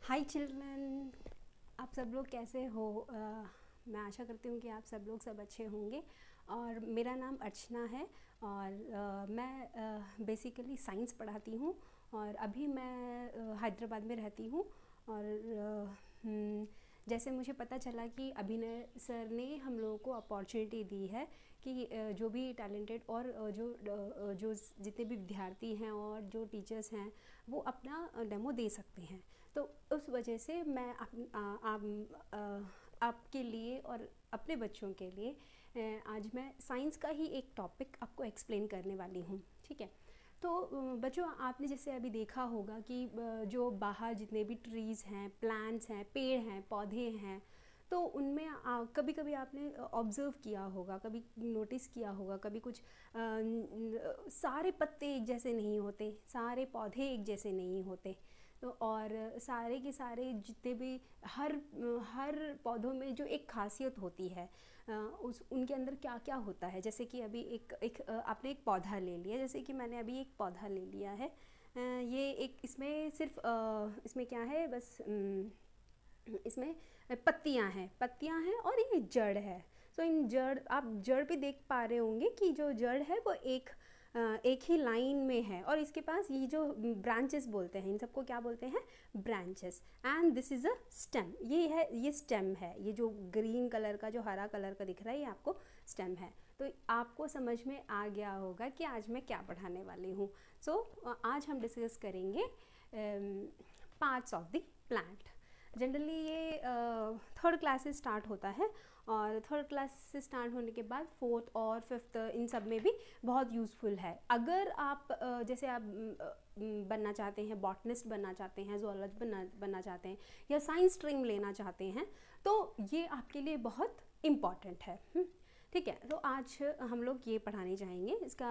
हाय children, आप सब लोग कैसे हो? मैं आशा करती हूँ कि आप सब लोग सब अच्छे होंगे। और मेरा नाम अर्चना है और मैं बेसिकली साइंस पढ़ाती हूँ और अभी मैं हैदराबाद में रहती हूँ। और जैसे मुझे पता चला कि अभिनय सर ने हम लोगों को अपॉर्चुनिटी दी है कि जो भी टैलेंटेड और जो जितने भी विद्यार्थी हैं और जो टीचर्स हैं वो अपना डेमो दे सकते हैं। तो उस वजह से मैं आपके लिए और अपने बच्चों के लिए आज मैं साइंस का ही एक टॉपिक आपको एक्सप्लेन करने वाली हूँ। ठीक है, तो बच्चों आपने जैसे अभी देखा होगा कि जो बाहर जितने भी ट्रीज़ हैं, प्लांट्स हैं, पेड़ हैं, पौधे हैं, तो उनमें कभी कभी आपने ऑब्ज़र्व किया होगा, कभी नोटिस किया होगा, कभी कुछ सारे पत्ते एक जैसे नहीं होते, सारे पौधे एक जैसे नहीं होते। तो और सारे के सारे जितने भी हर पौधों में जो एक खासियत होती है, उस उनके अंदर क्या क्या होता है। जैसे कि अभी आपने एक पौधा ले लिया, जैसे कि मैंने अभी एक पौधा ले लिया है। ये एक इसमें सिर्फ इसमें क्या है, बस इसमें पत्तियां हैं और ये जड़ है। तो इन जड़, आप जड़ पे देख पा रहे होंगे कि जो जड़ है वो एक ही लाइन में है और इसके पास ये जो ब्रांचेस बोलते हैं, इन सबको क्या बोलते हैं? Branches. And this is a stem. ये स्टेम है, ये जो ग्रीन कलर का, जो हरा कलर का दिख रहा है, ये आपको स्टेम है। तो आपको समझ में आ गया होगा कि आज मैं क्या पढ़ाने वाली हूँ। सो आज हम डिस्कस करेंगे parts of the plant. Generally ये थर्ड क्लास से स्टार्ट होता है और थर्ड क्लास से स्टार्ट होने के बाद फोर्थ और फिफ्थ इन सब में भी बहुत यूज़फुल है। अगर आप जैसे आप बनना चाहते हैं, बॉटनिस्ट बनना चाहते हैं, ज़ूलॉजिस्ट बनना चाहते हैं या साइंस स्ट्रीम लेना चाहते हैं, तो ये आपके लिए बहुत इम्पॉर्टेंट है। ठीक है, तो आज हम लोग ये पढ़ाने जाएंगे। इसका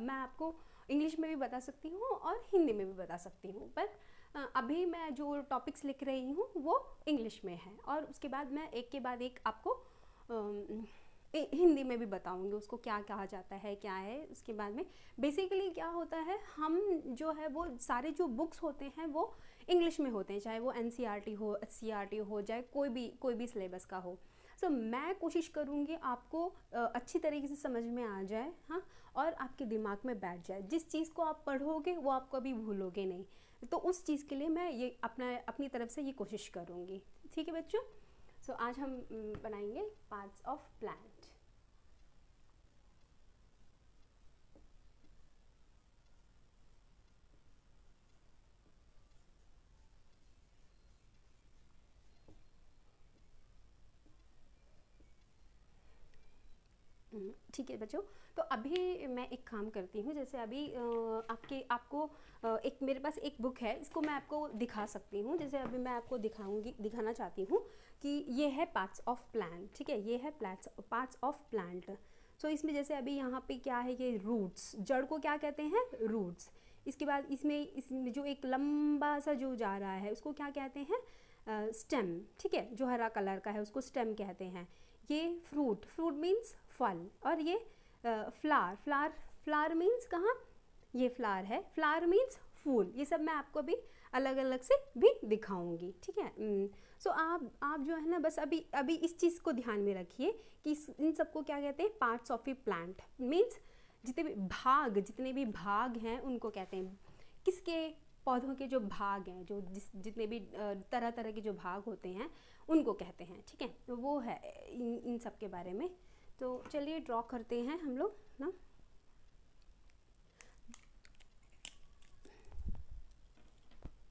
मैं आपको इंग्लिश में भी बता सकती हूँ और हिंदी में भी बता सकती हूँ, पर अभी मैं जो टॉपिक्स लिख रही हूँ वो इंग्लिश में है और उसके बाद मैं एक के बाद एक आपको हिंदी में भी बताऊंगी उसको क्या कहा जाता है, क्या है। उसके बाद में बेसिकली क्या होता है, हम जो है वो सारे जो बुक्स होते हैं वो इंग्लिश में होते हैं, चाहे वो एनसीईआरटी हो, एससीईआरटी हो, चाहे कोई भी सिलेबस का हो। सो मैं कोशिश करूँगी आपको अच्छी तरीके से समझ में आ जाए, हाँ, और आपके दिमाग में बैठ जाए। जिस चीज़ को आप पढ़ोगे वो आप कभी भूलोगे नहीं, तो उस चीज़ के लिए मैं ये अपनी तरफ से ये कोशिश करूँगी। ठीक है बच्चों, सो आज हम बनाएंगे पार्ट्स ऑफ प्लांट। ठीक है बच्चों, तो अभी मैं एक काम करती हूँ। जैसे अभी आपको एक मेरे पास एक बुक है, इसको मैं आपको दिखा सकती हूँ। जैसे अभी मैं आपको दिखाना चाहती हूँ कि ये है पार्ट्स ऑफ प्लांट। ठीक है, ये है पार्ट्स ऑफ प्लांट। सो इसमें जैसे अभी यहाँ पे क्या है, ये रूट्स, जड़ को क्या कहते हैं? रूट्स। इसके बाद इसमें जो एक लंबा सा जो जा रहा है उसको क्या कहते हैं? स्टेम। ठीक है, जो हरा कलर का है उसको स्टेम कहते हैं। ये फ्रूट मीन्स फल, और ये फ्लावर मीन्स कहाँ? ये फ्लावर है, फ्लावर मीन्स फूल। ये सब मैं आपको अभी अलग अलग से भी दिखाऊंगी। ठीक है, सो आप जो है ना, बस अभी इस चीज़ को ध्यान में रखिए कि इन सबको क्या कहते हैं? Parts of A plant means जितने भी भाग हैं उनको कहते हैं। किसके? पौधों के जो भाग हैं, जो जितने भी तरह तरह के जो भाग होते हैं उनको कहते हैं। ठीक है, तो वो है इन सब के बारे में। तो चलिए ड्रॉ करते हैं हम लोग ना।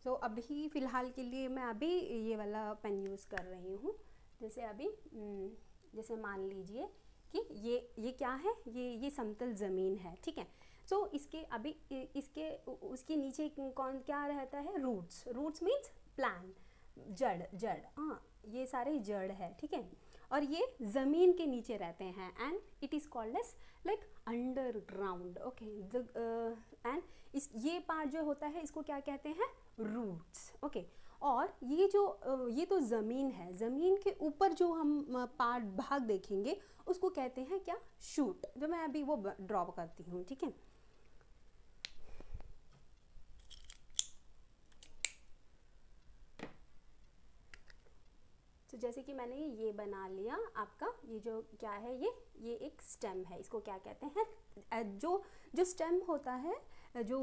तो अभी फ़िलहाल के लिए मैं अभी ये वाला पेन यूज़ कर रही हूँ। जैसे अभी जैसे मान लीजिए कि ये क्या है? ये समतल ज़मीन है। ठीक है, सो उसके नीचे कौन क्या रहता है? रूट्स मीन्स प्लांट, जड़। हाँ, ये सारे जड़ है। ठीक है, और ये ज़मीन के नीचे रहते हैं and it is called as like underground. Okay, and ये पार्ट जो होता है इसको क्या कहते हैं? रूट्स। ओके, और ये तो ज़मीन है, ज़मीन के ऊपर जो हम भाग देखेंगे उसको कहते हैं क्या? शूट। जो मैं अभी वो ड्रॉ करती हूँ। ठीक है, तो जैसे कि मैंने ये बना लिया आपका, ये जो क्या है, ये एक स्टेम है। इसको क्या कहते हैं, जो स्टेम होता है, जो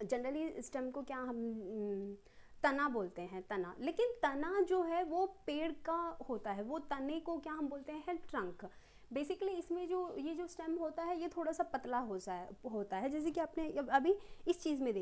जनरली स्टेम को क्या हम तना बोलते हैं, तना। लेकिन तना जो है वो पेड़ का होता है, वो तने को क्या हम बोलते हैं, ट्रंक। बेसिकली इसमें जो ये जो स्टेम होता है ये थोड़ा सा पतला होता है। जैसे कि आपने अभी इस चीज़ में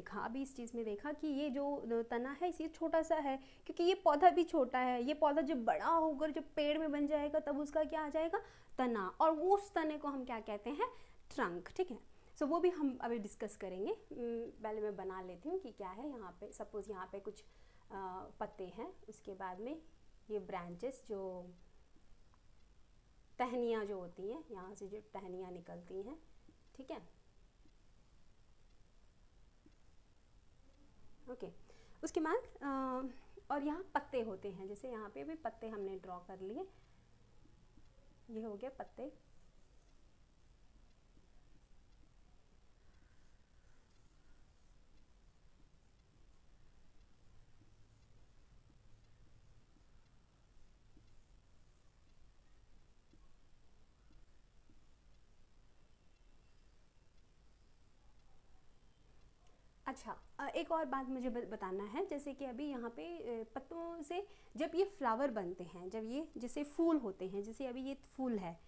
देखा कि ये जो तना है ये छोटा सा है, क्योंकि ये पौधा भी छोटा है। ये पौधा जब बड़ा होकर जब पेड़ में बन जाएगा तब उसका क्या आ जाएगा, तना, और वो उस तने को हम क्या कहते हैं, ट्रंक। ठीक है, सो वो भी हम अभी डिस्कस करेंगे। पहले मैं बना लेती हूँ कि क्या है यहाँ पे। सपोज़ यहाँ पे कुछ पत्ते हैं, उसके बाद में ये ब्रांचेस, जो टहनियाँ जो होती हैं, यहाँ से जो टहनियाँ निकलती हैं, ठीक है, ओके। उसके बाद और यहाँ पत्ते होते हैं, जैसे यहाँ पे भी पत्ते हमने ड्रॉ कर लिए, ये हो गया पत्ते। अच्छा, एक और बात मुझे बताना है, जैसे कि अभी यहाँ पे पत्तों से जब ये फ्लावर बनते हैं, जब ये जैसे फूल होते हैं, जैसे अभी ये फूल है,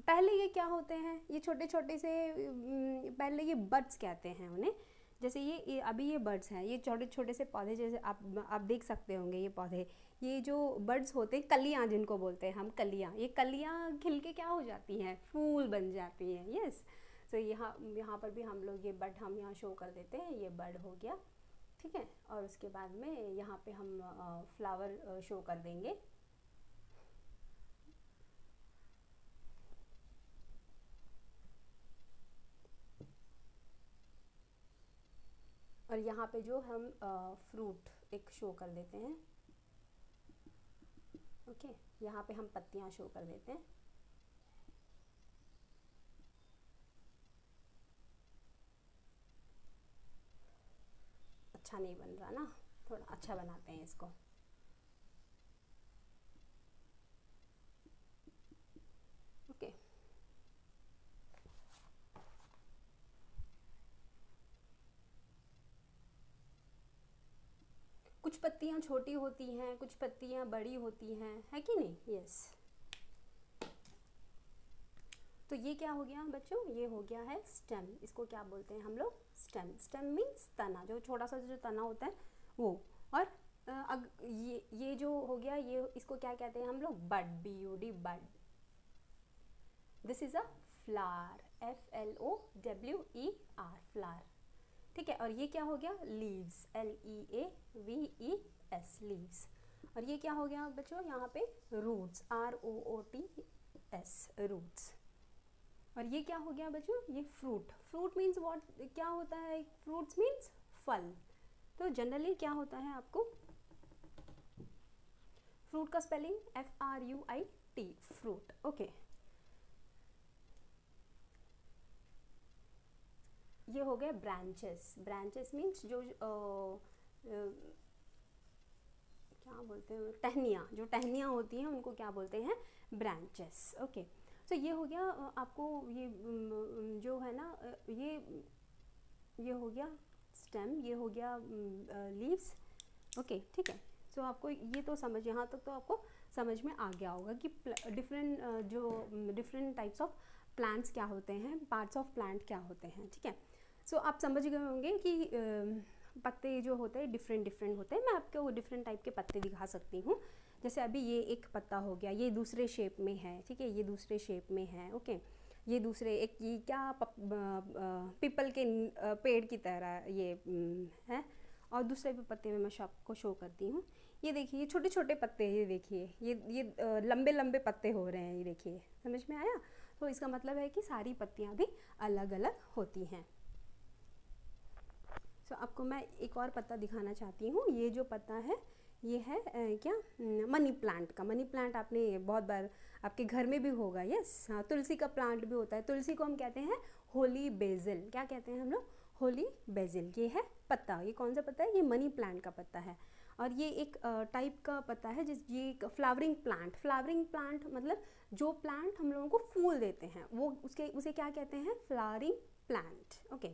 पहले ये क्या होते हैं, ये छोटे छोटे से, पहले ये बड्स कहते हैं उन्हें। जैसे ये अभी ये बड्स हैं, ये छोटे छोटे से पौधे, जैसे आप देख सकते होंगे ये पौधे, ये जो बड्स होते हैं, कलियाँ जिनको बोलते हैं हम, कलियाँ, ये कलियाँ खिल के क्या हो जाती हैं, फूल बन जाती हैं। यस, तो यहाँ पर भी हम लोग ये बड हम यहाँ शो कर देते हैं, ये बड हो गया, ठीक है। और उसके बाद में यहाँ पे हम फ्लावर शो कर देंगे। और यहाँ पे जो हम फ्रूट एक शो कर देते हैं, ओके। यहाँ पे हम पत्तियाँ शो कर देते हैं। अच्छा नहीं बन रहा ना, थोड़ा अच्छा बनाते हैं इसको। ओके, कुछ पत्तियाँ छोटी होती हैं, कुछ पत्तियाँ बड़ी होती हैं, है कि नहीं। यस, तो ये क्या हो गया बच्चों, ये हो गया है स्टेम। इसको क्या बोलते हैं हम लोग, स्टेम। स्टेम मीन्स तना, जो छोटा सा जो तना होता है वो। और ये जो हो गया, ये इसको क्या कहते हैं हम लोग, bud, BUD, bud. This is a flower, FLOWER, flower, ठीक है। और ये क्या हो गया, लीव्स, LEAVES, लीव्स। और ये क्या हो गया बच्चों, यहाँ पे रूट्स, ROOTS, रूट्स। और ये क्या हो गया बच्चों, ये फ्रूट। फ्रूट मीन्स व्हाट, क्या होता है, फ्रूट्स मीन्स फल। तो जनरली क्या होता है आपको, फ्रूट का स्पेलिंग FRUIT, फ्रूट, ओके। ये हो गए ब्रांचेस। ब्रांचेस मीन्स जो क्या बोलते हैं, टहनियाँ, जो टहनियाँ होती हैं उनको क्या बोलते हैं, ब्रांचेस, ओके। तो ये हो गया आपको, ये जो है ना, ये हो गया स्टेम, ये हो गया लीव्स, ओके, ठीक है। सो आपको ये तो समझ, यहाँ तक तो आपको समझ में आ गया होगा कि डिफरेंट टाइप्स ऑफ प्लांट्स क्या होते हैं, पार्ट्स ऑफ प्लांट क्या होते हैं, ठीक है। सो आप समझ गए होंगे कि पत्ते जो होते हैं डिफरेंट होते हैं। मैं आपको वो डिफरेंट टाइप के पत्ते दिखा सकती हूँ। जैसे अभी ये एक पत्ता हो गया, ये दूसरे शेप में है, ठीक है, ये दूसरे शेप में है, ओके। ये दूसरे एक, ये क्या पीपल के पेड़ की तरह ये है। और दूसरे भी पत्ते में मैं आपको शो करती हूँ। ये देखिए, ये छोटे छोटे पत्ते, ये देखिए, ये लंबे लंबे पत्ते हो रहे हैं, ये देखिए, समझ में आया। तो इसका मतलब है कि सारी पत्तियाँ भी अलग अलग होती हैं। सो आपको मैं एक और पत्ता दिखाना चाहती हूँ। ये जो पत्ता है ये है क्या, मनी प्लांट का। मनी प्लांट आपने बहुत बार आपके घर में भी होगा। यस, हाँ, तुलसी का प्लांट भी होता है। तुलसी को हम कहते हैं होली बेसिल। क्या कहते हैं हम लोग, होली बेसिल। ये है पत्ता, ये कौन सा पत्ता है? ये मनी प्लांट का पत्ता है। और ये एक टाइप का पत्ता है ये एक फ्लावरिंग प्लांट मतलब जो प्लांट हम लोगों को फूल देते हैं वो उसे क्या कहते हैं? Flowering plant. ओके,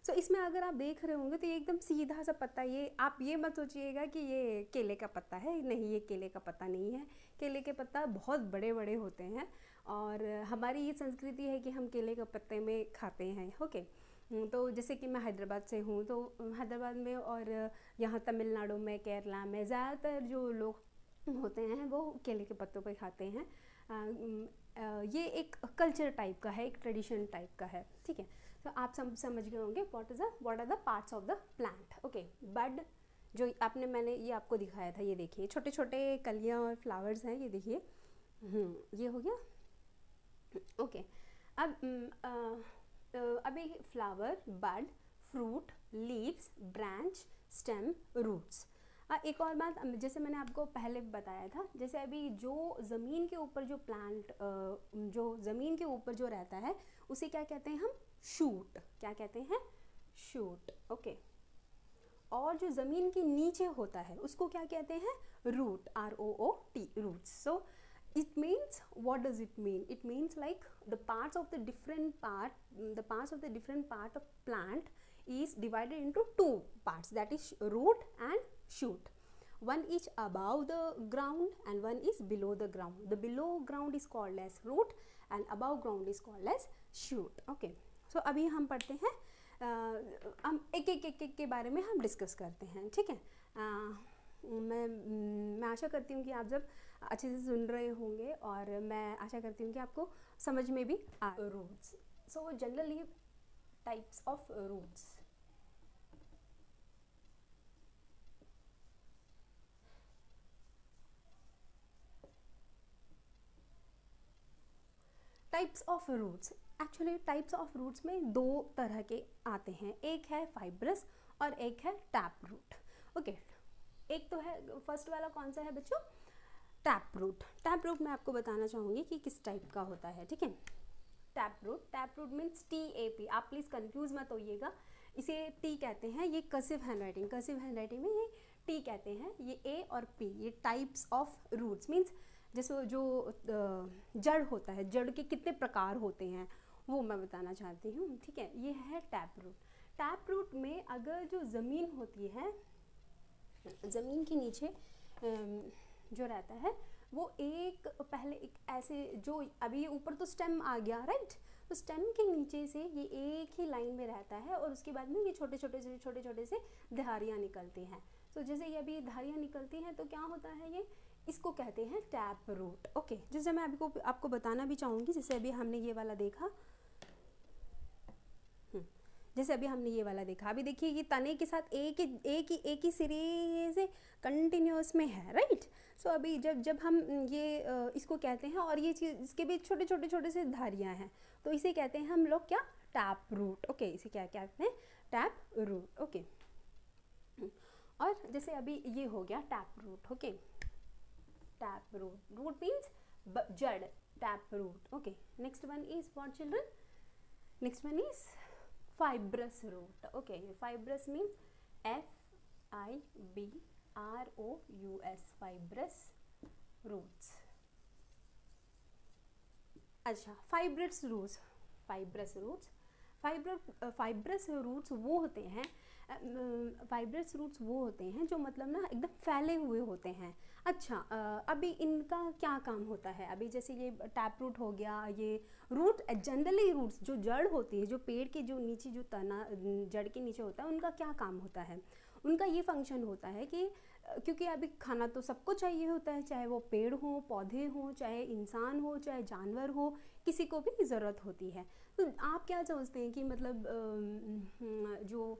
सो इसमें अगर आप देख रहे होंगे तो ये एकदम सीधा सा पत्ता, ये आप ये मत सोचिएगा कि ये केले का पत्ता है, नहीं, ये केले का पत्ता नहीं है। केले के पत्ता बहुत बड़े बड़े होते हैं और हमारी ये संस्कृति है कि हम केले के पत्ते में खाते हैं। ओके, तो जैसे कि मैं हैदराबाद से हूँ, तो हैदराबाद में और यहाँ तमिलनाडु में, केरला में ज़्यादातर जो लोग होते हैं वो केले के पत्तों पे खाते हैं। ये एक कल्चर टाइप का है, एक ट्रेडिशन टाइप का है, ठीक है। तो आप समझ गए होंगे what are the parts of the plant. Okay, bud जो मैंने ये आपको दिखाया था, ये देखिए छोटे छोटे कलियाँ और फ्लावर्स हैं, ये देखिए, ये हो गया। ओके, अब अभी flower, bud, fruit, leaves, branch, stem, roots. एक और बात, जैसे मैंने आपको पहले बताया था, जैसे अभी जो ज़मीन के ऊपर जो प्लांट जो ज़मीन के ऊपर जो रहता है उसे क्या कहते हैं हम? शूट। क्या कहते हैं? शूट। ओके, और जो ज़मीन के नीचे होता है उसको क्या कहते हैं? Root. ROOT, roots. So it means, what does it mean? It means like the parts of the different part of plant is divided into two parts, that is root and shoot. One is above the ground and one is below the ground. The below ground is called as root and above ground is called as shoot. Okay, so अभी हम पढ़ते हैं, हम एक के बारे में हम डिस्कस करते हैं, ठीक है। मैं आशा करती हूँ कि आप जब अच्छे से सुन रहे होंगे और मैं आशा करती हूँ कि आपको समझ में भी आ roots. So generally types of roots. Types of roots, actually types of roots में दो तरह के आते हैं, एक है फाइब्रस और एक है टैप रूट। ओके, एक तो है, फर्स्ट वाला कौन सा है बच्चों? Tap root. टैप रूट मैं आपको बताना चाहूँगी कि किस टाइप का होता है, ठीक है। Tap root means TAP। आप प्लीज़ कंफ्यूज मत होइएगा, इसे टी कहते हैं, ये कर्सिव हैंडराइटिंग में ये टी कहते हैं, ये A और P, ये टाइप्स ऑफ रूट्स मीन्स जैसे जो जड़ होता है, जड़ के कितने प्रकार होते हैं वो मैं बताना चाहती हूँ, ठीक है। ये है टैप रूट। टैप रूट में अगर जो ज़मीन होती है, ज़मीन के नीचे जो रहता है वो पहले एक ऐसे, जो अभी ऊपर तो स्टेम आ गया, राइट, तो स्टेम के नीचे से ये एक ही लाइन में रहता है और उसके बाद में ये छोटे छोटे से धारियाँ निकलती हैं। तो जैसे ये अभी धारियाँ निकलती हैं तो क्या होता है, ये इसको कहते हैं टैप रूट। ओके, जैसे मैं आपको बताना भी चाहूँगी, जैसे अभी हमने ये वाला देखा, अभी देखिए ये तने के साथ एक ही सिरे से कंटिन्यूअस में है, राइट। सो अभी जब हम ये इसको कहते हैं और ये चीज़, इसके भी छोटे से धारियाँ हैं, तो इसे कहते हैं हम लोग क्या? Tap root. ओके, इसे क्या कहते हैं? Tap root. ओके, और जैसे अभी ये हो गया tap root. Okay, tap root means जड़, tap root. Okay, next one is what children? Next one is fibrous root. Okay, fibrous means FIBROUS, fibrous roots. अच्छा, fibrous roots वो होते हैं, फाइब्रस रूट्स वो होते हैं जो मतलब ना एकदम फैले हुए होते हैं। अच्छा, अभी इनका क्या काम होता है? अभी जैसे ये टैप रूट हो गया, ये रूट, जनरली रूट्स जो जड़ होती है, जो पेड़ के जो नीचे जो तना जड़ के नीचे होता है, उनका क्या काम होता है? उनका ये फंक्शन होता है कि क्योंकि अभी खाना तो सबको चाहिए होता है, चाहे वो पेड़ हो, पौधे हो, चाहे इंसान हो, चाहे जानवर हो, किसी को भी ज़रूरत होती है। तो आप क्या सोचते हैं कि मतलब जो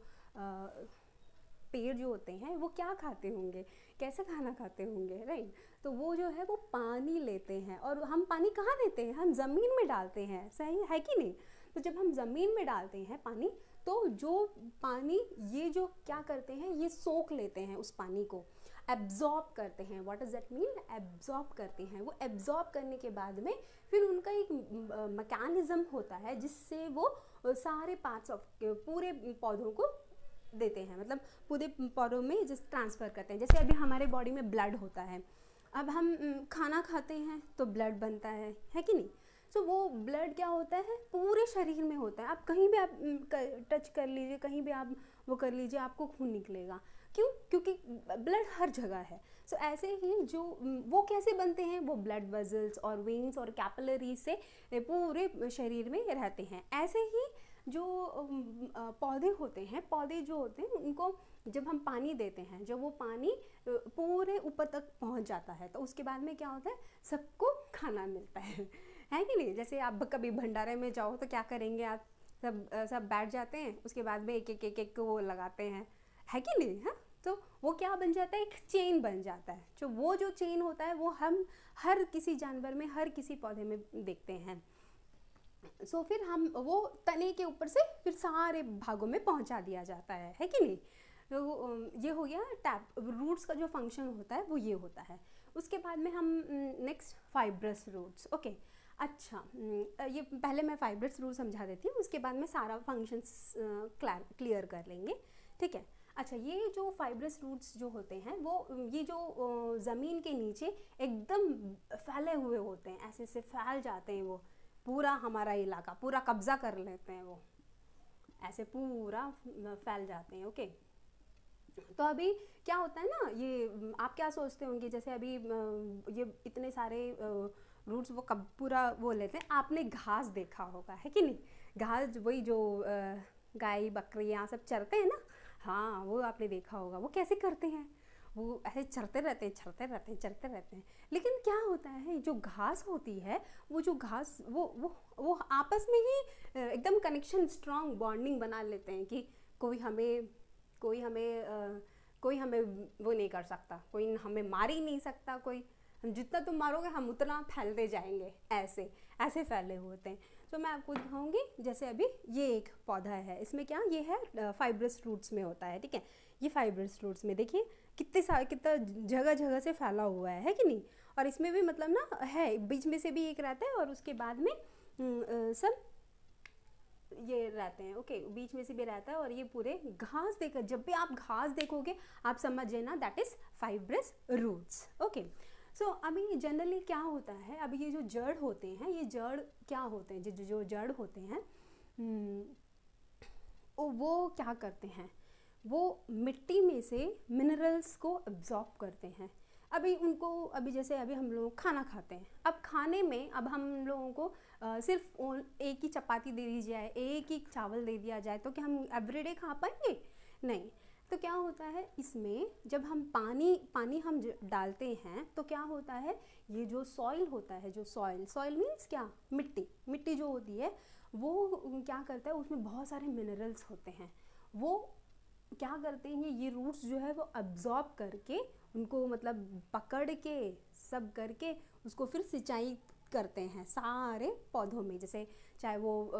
पेड़ जो होते हैं वो क्या खाते होंगे, कैसे खाना खाते होंगे, राइट। तो वो जो है वो पानी लेते हैं, और हम पानी कहाँ लेते हैं? हम ज़मीन में डालते हैं, सही है कि नहीं? तो जब हम ज़मीन में डालते हैं पानी, तो जो पानी ये जो क्या करते हैं, ये सोख लेते हैं, उस पानी को एब्जॉर्ब करते हैं। What does that mean? Absorb करते हैं। वो एब्जॉर्ब करने के बाद में फिर उनका एक मैकेनिज़्म होता है जिससे वो सारे पार्ट्स ऑफ पूरे पौधों को देते हैं, मतलब पूरे पौधों में जिस ट्रांसफ़र करते हैं। जैसे अभी हमारे बॉडी में ब्लड होता है, अब हम खाना खाते हैं तो ब्लड बनता है कि नहीं। सो वो ब्लड क्या होता है, पूरे शरीर में होता है। आप कहीं भी आप टच कर लीजिए, कहीं भी आप वो कर लीजिए, आपको खून निकलेगा। क्यों? क्योंकि ब्लड हर जगह है। सो ऐसे ही जो वो कैसे बनते हैं, वो ब्लड वेजल्स और वेन्स और कैपिलरी से पूरे शरीर में रहते हैं। ऐसे ही जो पौधे होते हैं, पौधे जो होते हैं उनको जब हम पानी देते हैं, जब वो पानी पूरे ऊपर तक पहुंच जाता है तो उसके बाद में क्या होता है, सबको खाना मिलता है कि नहीं। जैसे आप कभी भंडारे में जाओ तो क्या करेंगे, आप सब बैठ जाते हैं, उसके बाद में एक एक एक एक वो लगाते हैं, है कि नहीं। हाँ, तो वो क्या बन जाता है, एक चेन बन जाता है। जो वो जो चेन होता है वो हम हर किसी जानवर में, हर किसी पौधे में देखते हैं। सो फिर हम वो तने के ऊपर से फिर सारे भागों में पहुंचा दिया जाता है कि नहीं। तो ये हो गया टैप रूट्स का जो फंक्शन होता है वो ये होता है। उसके बाद में हम नेक्स्ट फाइब्रस रूट्स। ओके, अच्छा, ये पहले मैं फाइब्रस रूट समझा देती हूँ, उसके बाद में सारा फंक्शंस क्लियर कर लेंगे, ठीक है। अच्छा, ये जो फाइब्रस रूट्स जो होते हैं वो ये जो ज़मीन के नीचे एकदम फैले हुए होते हैं, ऐसे से फैल जाते हैं, वो पूरा हमारा इलाका पूरा कब्जा कर लेते हैं, वो ऐसे पूरा फैल जाते हैं। ओके, तो अभी क्या होता है ना, ये आप क्या सोचते होंगे, जैसे अभी ये इतने सारे रूट्स वो कब पूरा वो लेते हैं। आपने घास देखा होगा, है कि नहीं। घास वही जो गाय बकरी यहाँ सब चरते हैं ना, हाँ, वो आपने देखा होगा। वो कैसे करते हैं, वो ऐसे चरते रहते हैं, चरते रहते हैं, चरते रहते हैं। लेकिन क्या होता है, जो घास होती है, वो जो घास वो आपस में ही एकदम कनेक्शन, स्ट्रॉन्ग बॉन्डिंग बना लेते हैं कि कोई हमें कोई हमें वो नहीं कर सकता, कोई हमें मार ही नहीं सकता, कोई जितना तुम मारोगे हम उतना फैलते जाएंगे, ऐसे ऐसे फैले हुए होते हैं। तो मैं आपको दिखाऊंगी, जैसे अभी ये एक पौधा है, इसमें क्या ये है फाइब्रस रूट्स में होता है, ठीक है। ये फाइब्रस रूट्स में देखिए कितना जगह जगह से फैला हुआ है कि नहीं। और इसमें भी मतलब ना है, बीच में से भी एक रहता है और उसके बाद में सब ये रहते हैं। ओके, बीच में से भी रहता है। और ये पूरे घास देखकर, जब भी आप घास देखोगे आप समझ लेना that is fibrous roots. Okay, so अभी जनरली क्या होता है, अभी ये जो जड़ होते हैं, ये जड़ क्या होते हैं, जो जड़ होते हैं वो क्या करते हैं, वो मिट्टी में से मिनरल्स को अब्जॉर्ब करते हैं। अभी जैसे अभी हम लोग खाना खाते हैं, अब खाने में अब हम लोगों को सिर्फ एक ही चपाती दे दी जाए, एक ही चावल दे दिया जाए तो क्या हम एवरीडे खा पाएंगे? नहीं। तो क्या होता है, इसमें जब हम पानी हम डालते हैं तो क्या होता है, ये जो सॉइल होता है, जो सॉइल मीन्स क्या, मिट्टी जो होती है वो क्या करता है, उसमें बहुत सारे मिनरल्स होते हैं। वो क्या करते हैं, ये रूट्स जो है वो अब्जॉर्ब करके उनको मतलब पकड़ के सब करके उसको फिर सिंचाई करते हैं सारे पौधों में। जैसे चाहे वो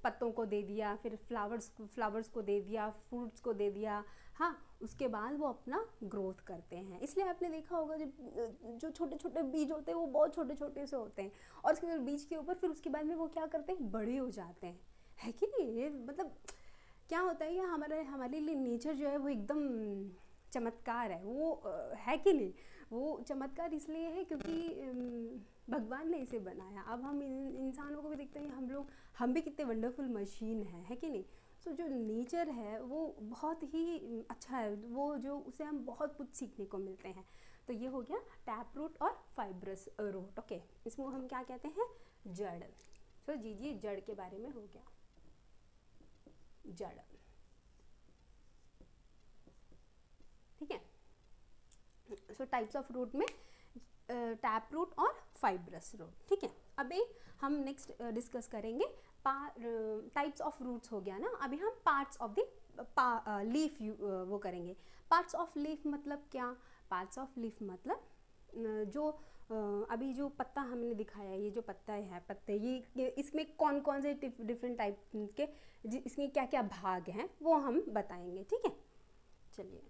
पत्तों को दे दिया, फिर फ्लावर्स को दे दिया, फ्रूट्स को दे दिया, हाँ, उसके बाद वो अपना ग्रोथ करते हैं। इसलिए आपने देखा होगा जो छोटे छोटे बीज होते हैं वो बहुत छोटे छोटे से होते हैं, और उसके बीज के ऊपर फिर उसके बाद में वो क्या करते हैं, बड़े हो जाते हैं, है कि नहीं। ये मतलब क्या होता है, ये हमारे लिए नेचर जो है वो एकदम चमत्कार है, वो है कि नहीं। वो चमत्कार इसलिए है क्योंकि भगवान ने इसे बनाया। अब हम इंसानों को भी देखते हैं, हम भी कितने वंडरफुल मशीन है कि नहीं। सो जो नेचर है वो बहुत ही अच्छा है, वो जो उसे हम बहुत कुछ सीखने को मिलते हैं। तो ये हो गया टैप रूट और फाइब्रस रूट। ओके, इसमें हम क्या कहते हैं, जड़। सो जी जड़ के बारे में हो गया, जड़, ठीक है। सो टाइप्स ऑफ रूट में टैप रूट और फाइब्रस रूट, ठीक है। अभी हम नेक्स्ट डिस्कस करेंगे टाइप्स ऑफ रूट्स हो गया ना। अभी हम पार्ट्स ऑफ द लीफ वो करेंगे। पार्ट्स ऑफ लीफ मतलब क्या, पार्ट्स ऑफ लीफ मतलब जो अभी जो पत्ता हमने दिखाया, ये जो पत्ते ये इसमें कौन कौन से डिफरेंट टाइप के इसमें क्या क्या भाग हैं वो हम बताएंगे, ठीक है। चलिए,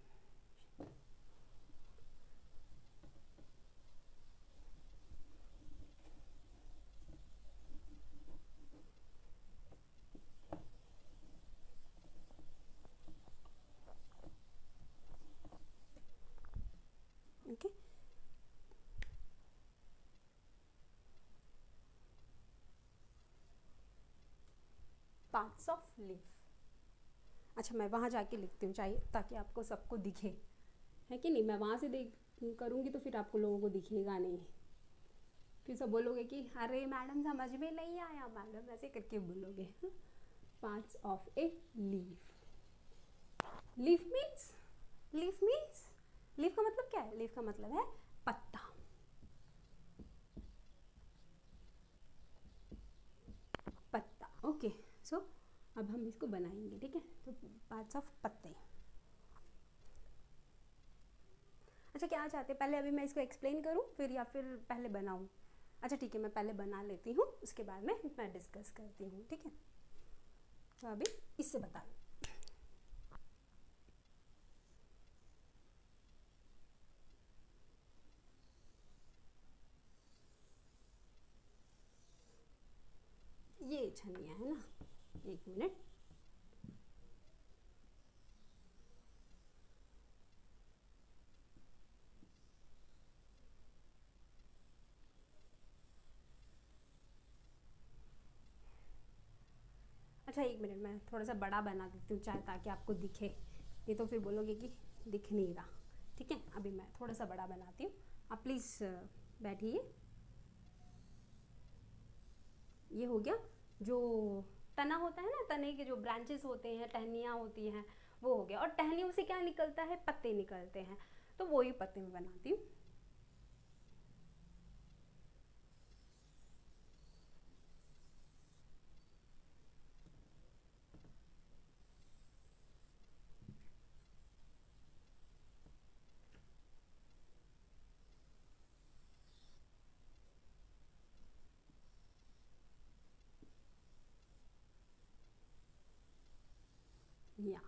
पार्ट्स ऑफ लीफ। अच्छा मैं वहाँ जाके लिखती हूँ चाहिए ताकि आपको सबको दिखे, है कि नहीं। मैं वहाँ से देख करूँगी तो फिर आपको लोगों को दिखेगा नहीं, फिर सब बोलोगे कि अरे मैडम समझ में नहीं आया मैडम, ऐसे करके बोलोगे। Parts of a leaf. Leaf means leaf का मतलब क्या है? लीफ का मतलब है पत्ता। पत्ता, ओके। सो अब हम इसको बनाएंगे, ठीक है। तो पार्ट्स ऑफ पत्ते। अच्छा क्या चाहते हैं, पहले अभी मैं इसको एक्सप्लेन करूं फिर या फिर पहले बनाऊं? अच्छा ठीक है, मैं पहले बना लेती हूँ, उसके बाद में मैं डिस्कस करती हूँ, ठीक है। तो अभी इससे बता दूँ। ये छनिया है ना, एक मिनट। अच्छा एक मिनट, मैं थोड़ा सा बड़ा बना देती हूँ चाहे ताकि आपको दिखे, ये तो फिर बोलोगे कि दिख नहीं रहा, ठीक है। अभी मैं थोड़ा सा बड़ा बनाती हूँ, आप प्लीज़ बैठिए। ये हो गया, जो तना होता है ना, तने के जो ब्रांचेस होते हैं, टहनियाँ होती हैं, वो हो गया। और टहनियों से क्या निकलता है? पत्ते निकलते हैं, तो वही पत्ते में बनाती हूँ। या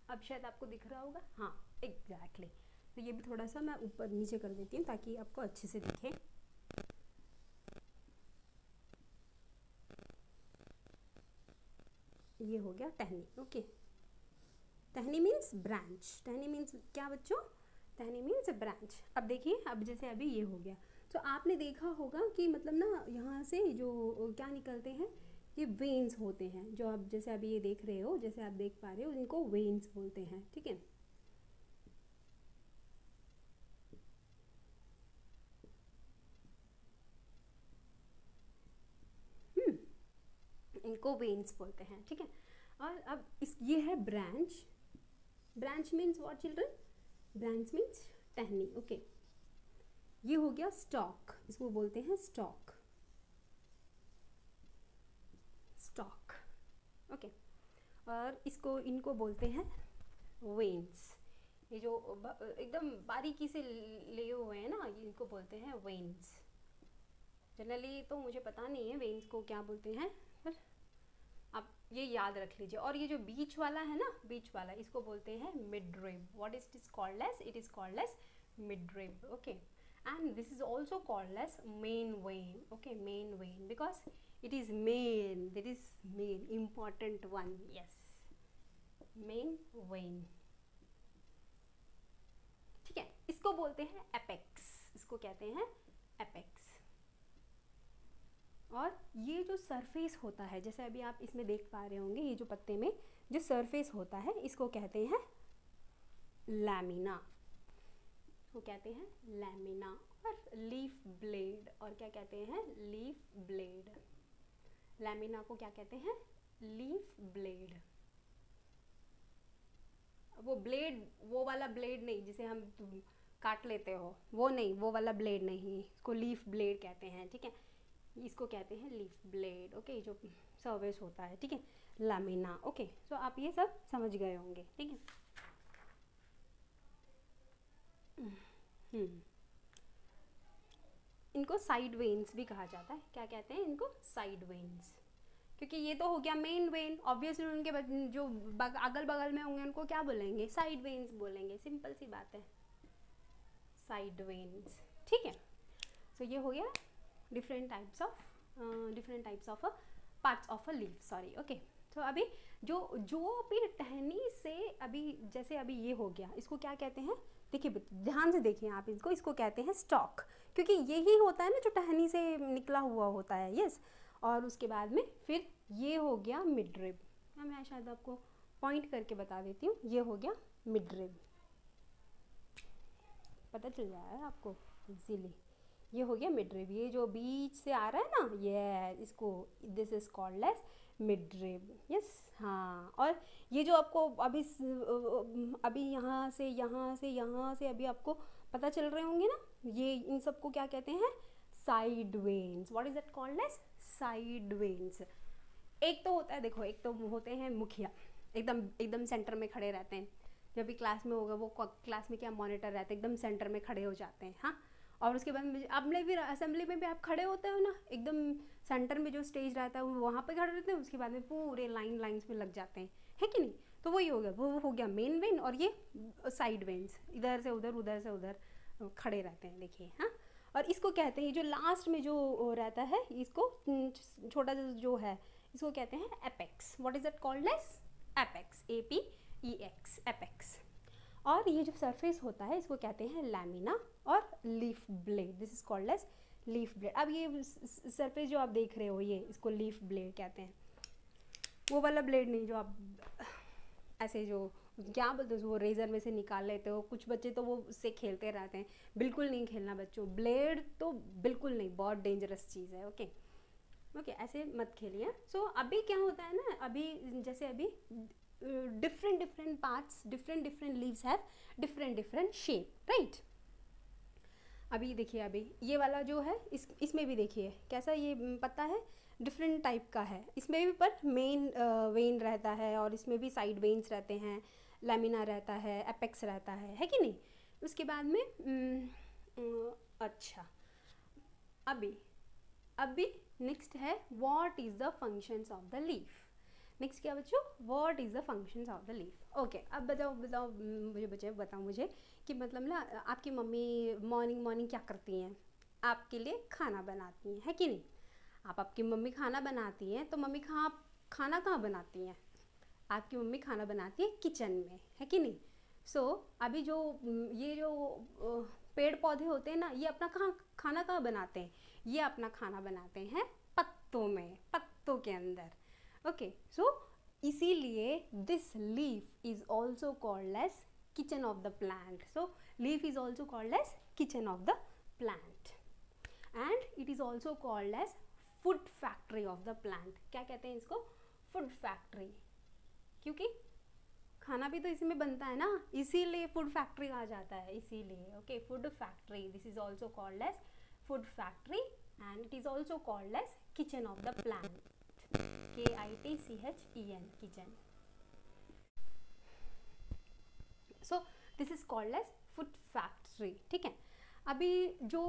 अब शायद आपको दिख रहा होगा, हाँ एग्जैक्टली। तो ये भी थोड़ा सा मैं ऊपर नीचे कर देती हूँ ताकि आपको अच्छे से दिखे। ये हो गया टहनी, ओके। टहनी मीन्स ब्रांच। टहनी मीन्स क्या बच्चों? टहनी मीन्स ब्रांच। अब देखिए, अब जैसे अभी ये हो गया, तो आपने देखा होगा कि मतलब ना यहाँ से जो क्या निकलते हैं, ये वेन्स होते हैं। जो आप जैसे अभी ये देख रहे हो, जैसे आप देख पा रहे हो, इनको वेन्स बोलते हैं, ठीक है। इनको वेन्स बोलते हैं, ठीक है। और अब इस ये है branch. Branch means what children? Branch means टहनी, ओके। ये हो गया स्टॉक, इसको बोलते हैं स्टॉक। Stock, okay. और इसको इनको बोलते हैं वेन्स। ये जो एकदम बारीकी से लिए हुए हैं ना, इनको बोलते हैं वेन्स। जनरली तो मुझे पता नहीं है वेन्स को क्या बोलते हैं, पर आप ये याद रख लीजिए। और ये जो बीच वाला है ना, बीच वाला, इसको बोलते हैं midrib. What is it called as? It is called as midrib, okay. and this is also called as main vein, okay, main vein, because it is main, that is main important one, yes, main vein, ठीक है। इसको बोलते हैं apex, इसको कहते हैं apex. और ये जो सरफेस होता है, जैसे अभी आप इसमें देख पा रहे होंगे, ये जो पत्ते में जो सरफेस होता है, इसको कहते हैं लैमिना, वो कहते हैं लैमिना। और लीफ ब्लेड, और क्या कहते हैं? Leaf blade. लैमिना को क्या कहते हैं? Leaf blade. वो ब्लेड, वो वाला ब्लेड नहीं जिसे हम काट लेते हो, वो नहीं, वो वाला ब्लेड नहीं, इसको लीफ ब्लेड कहते हैं, ठीक है। इसको कहते हैं लीफ ब्लेड, ओके, जो सर्फेस होता है, ठीक है, लैमिना, ओके। तो आप ये सब समझ गए होंगे, ठीक है। इनको साइड वेन्स भी कहा जाता है। क्या कहते हैं इनको? Side veins. क्योंकि ये तो हो गया मेन वेन, ऑब्वियसली उनके जो अगल बगल में होंगे उनको क्या बोलेंगे? साइड वेन्स बोलेंगे, सिंपल सी बात है, साइड वेन्स, ठीक है। सो ये हो गया different types of parts of a leaf, sorry, okay. तो अभी जो भी टहनी से, अभी जैसे अभी ये हो गया, इसको क्या कहते हैं? देखिए ध्यान से देखिए आप, इसको कहते हैं स्टॉक, क्योंकि यही होता है ना जो टहनी से निकला हुआ होता है, यस। और उसके बाद में फिर ये हो गया मिड रिब। मैं शायद आपको पॉइंट करके बता देती हूँ, ये हो गया मिड रिब, पता चल जाएगा आपको इजीली। ये हो गया मिड रिब, ये जो बीच से आ रहा है ना, ये इसको this is called as midrib. Yes, हाँ। और ये जो आपको अभी यहाँ से यहाँ से यहाँ से अभी आपको पता चल रहे होंगे ना, ये इन सबको क्या कहते हैं, side veins. What is that called as side veins. एक तो होता है, देखो, एक तो होते हैं मुखिया, एकदम एकदम सेंटर में खड़े रहते हैं। जब भी क्लास में होगा वो क्लास में क्या मॉनिटर रहते हैं, एकदम सेंटर में खड़े हो जाते हैं, हाँ। और उसके बाद अपने भी असेंबली में भी आप खड़े होते हो ना, एकदम सेंटर में जो स्टेज रहता है वहाँ पे खड़े रहते हैं, उसके बाद में पूरे लाइन्स में लग जाते हैं, है कि नहीं। तो वही हो गया, वो हो गया मेन वेन, और ये साइड वेन्स इधर से उधर उधर से उधर खड़े रहते हैं, देखिए, हाँ। और इसको कहते हैं, जो लास्ट में जो रहता है, इसको छोटा जो है, इसको कहते हैं apex. What is that called as apex, APEX, apex. और ये जो सरफेस होता है इसको कहते हैं लैमिना और leaf blade, this is called as leaf blade. अब ये सरफेस जो आप देख रहे हो, ये इसको लीफ ब्लेड कहते हैं। वो वाला ब्लेड नहीं जो आप ऐसे जो क्या बोलते हैं वो रेजर में से निकाल लेते हो, कुछ बच्चे तो वो उससे खेलते रहते हैं। बिल्कुल नहीं खेलना बच्चों, ब्लेड तो बिल्कुल नहीं, बहुत डेंजरस चीज़ है। ओके, ऐसे मत खेलिए। सो अभी क्या होता है ना, अभी जैसे अभी different parts, different leaves have different shape, right? अभी देखिए, अभी ये वाला जो है इसमें भी देखिए कैसा ये पत्ता है, डिफरेंट टाइप का है। इसमें भी पर मेन वेन रहता है, और इसमें भी साइड वेन्स रहते हैं, लैमिना रहता है, एपेक्स रहता है कि नहीं। उसके बाद में अच्छा, अभी नेक्स्ट है what is the functions of the leaf. Next क्या बच्चों, what is the functions of the leaf. Okay, अब बताओ मुझे बच्चे, बताओ मुझे कि मतलब ना आपकी मम्मी मॉर्निंग क्या करती हैं, आपके लिए खाना बनाती हैं, है कि नहीं। आपकी मम्मी खाना बनाती हैं, तो मम्मी खाना कहाँ बनाती हैं, आपकी मम्मी खाना बनाती है किचन में, है कि नहीं। सो अभी जो ये जो पेड़ पौधे होते हैं ना, ये अपना खाना कहाँ बनाते हैं, ये अपना खाना बनाते हैं पत्तों में, पत्तों के अंदर। ओके, सो इसीलिए this leaf is also called as kitchen of the plant. So leaf is also called as kitchen of the plant, and it is also called as food factory of the plant. क्या कहते हैं इसको, food factory, क्योंकि खाना भी तो इसी में बनता है ना, इसीलिए फूड फैक्ट्री कहा जाता है, इसीलिए। Okay, food factory, this is also called as food factory, and it is also called as kitchen of the plant, KITCHEN, kitchen. So this is called as food factory, ठीक है। अभी जो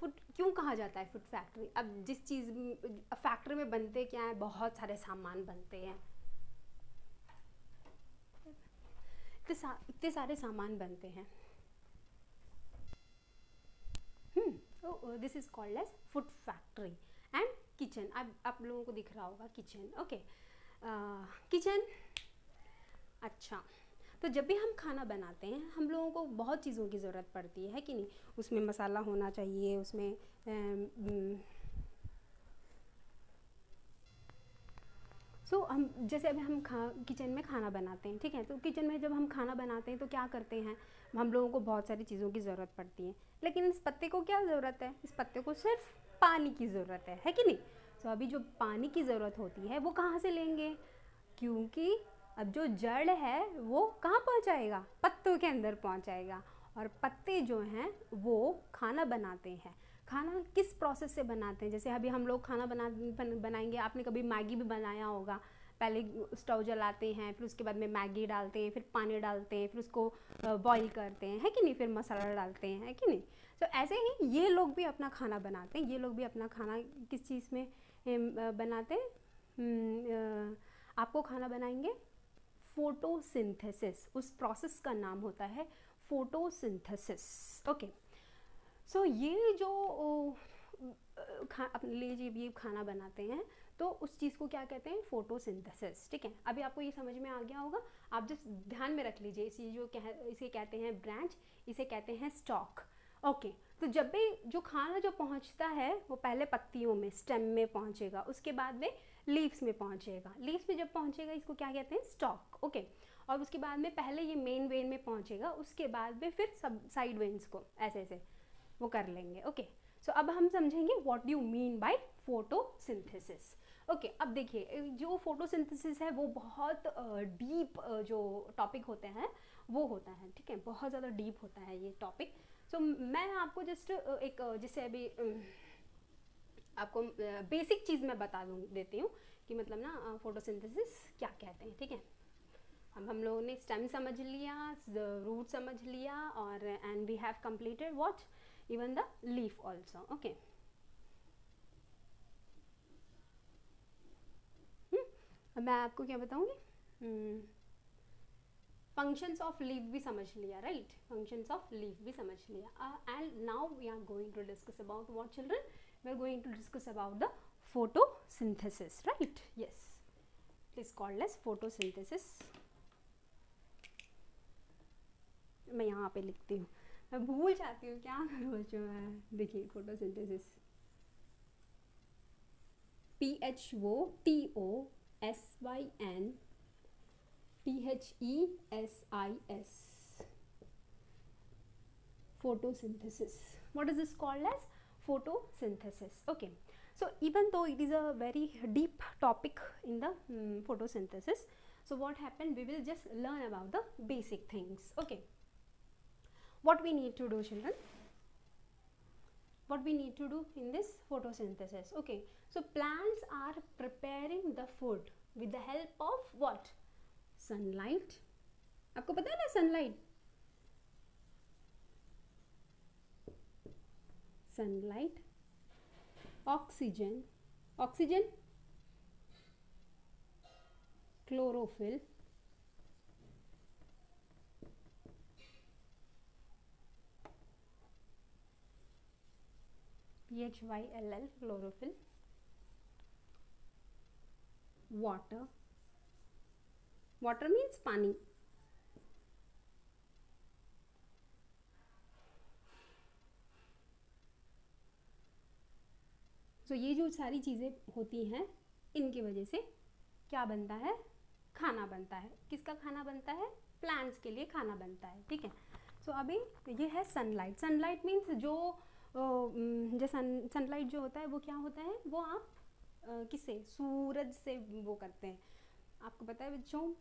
food क्यों कहा जाता है फूड फैक्ट्री, अब जिस चीज़ फैक्ट्री में बनते क्या है, बहुत सारे सामान बनते हैं, इतने सारे सामान बनते हैं। So this is called as food factory and kitchen. अब आप लोगों को दिख रहा होगा किचन। Okay, kitchen. अच्छा, तो जब भी हम खाना बनाते हैं हम लोगों को बहुत चीज़ों की ज़रूरत पड़ती है कि नहीं। उसमें मसाला होना चाहिए, उसमें हम जैसे अभी हम किचन में खाना बनाते हैं, ठीक है। तो किचन में जब हम खाना बनाते हैं तो क्या करते हैं, हम लोगों को बहुत सारी चीज़ों की ज़रूरत पड़ती है, लेकिन इस पत्ते को क्या ज़रूरत है, इस पत्ते को सिर्फ पानी की ज़रूरत है कि नहीं। तो अभी जो पानी की ज़रूरत होती है वो कहाँ से लेंगे, क्योंकि अब जो जड़ है वो कहाँ पहुँचाएगा, पत्तों के अंदर पहुँचाएगा, और पत्ते जो हैं वो खाना बनाते हैं। खाना किस प्रोसेस से बनाते हैं, जैसे अभी हम लोग खाना बनाएंगे, आपने कभी मैगी भी बनाया होगा, पहले स्टोव जलाते हैं, फिर उसके बाद में मैगी डालते हैं, फिर पानी डालते हैं, फिर उसको बॉईल करते हैं, है कि नहीं, फिर मसाला डालते हैं, है कि नहीं। तो ऐसे ही ये लोग भी अपना खाना बनाते हैं। ये लोग भी अपना खाना किस चीज़ में बनाते हैं, आपको खाना बनाएंगे फोटोसिंथेसिस, उस प्रोसेस का नाम होता है फोटोसिंथेसिस। ओके, सो ये जो अपने लिए जब ये खाना बनाते हैं तो उस चीज़ को क्या कहते हैं, फोटोसिंथेसिस, ठीक है। अभी आपको ये समझ में आ गया होगा, आप जस्ट ध्यान में रख लीजिए। इसे कहते हैं ब्रांच, इसे कहते हैं स्टॉक, ओके तो जब भी जो खाना जो पहुंचता है वो पहले पत्तियों में, स्टेम में पहुंचेगा, उसके बाद में लीव्स में पहुंचेगा, लीव्स में जब पहुंचेगा इसको क्या कहते हैं, स्टॉक। ओके और उसके बाद में पहले ये मेन वेन में पहुंचेगा, उसके बाद में फिर सब साइड वेन्स को ऐसे ऐसे वो कर लेंगे। ओके सो अब हम समझेंगे what do you mean by photosynthesis. Okay अब देखिए जो फोटोसिंथेसिस है वो बहुत डीप जो टॉपिक होते हैं वो होता है, ठीक है, बहुत ज़्यादा डीप होता है ये टॉपिक। सो मैं आपको जस्ट एक जैसे अभी आपको बेसिक चीज़ मैं बता देती हूँ कि मतलब ना फोटोसिंथेसिस क्या कहते हैं, ठीक है। अब हम लोगों ने स्टेम समझ लिया, रूट समझ लिया और and we have completed what even the leaf also. Okay अब मैं आपको क्या बताऊँगी, फंक्शंस ऑफ लीफ भी समझ लिया, राइट, फंक्शंस ऑफ लीफ भी समझ लिया। And now we are going to discuss about what children, we are going to discuss about the photosynthesis, right, yes, it is called as photosynthesis. मैं यहाँ पे लिखती हूँ, मैं भूल जाती हूँ, क्या करूँ बच्चों मैं। देखिए photosynthesis PHOTOSYNTHESIS, photosynthesis. What is this called as? Photosynthesis. Okay, so even though it is a very deep topic in the photosynthesis, so what happened, we will just learn about the basic things. Okay, what we need to do children, what we need to do in this photosynthesis. Okay, so plants are preparing the food with the help of what, sunlight. आपको पता है ना sunlight, sunlight, oxygen, oxygen, chlorophyll, PHYLL, chlorophyll, water, water means पानी, तो ये जो सारी चीज़ें होती हैं इनकी वजह से क्या बनता है, खाना बनता है। किसका खाना बनता है, प्लांट्स के लिए खाना बनता है, ठीक है। सो अभी ये है सनलाइट। सनलाइट मीन्स जो सनलाइट जो होता है वो क्या होता है, वो आप किससे, सूरज से वो करते हैं। आपको पता है बच्चों,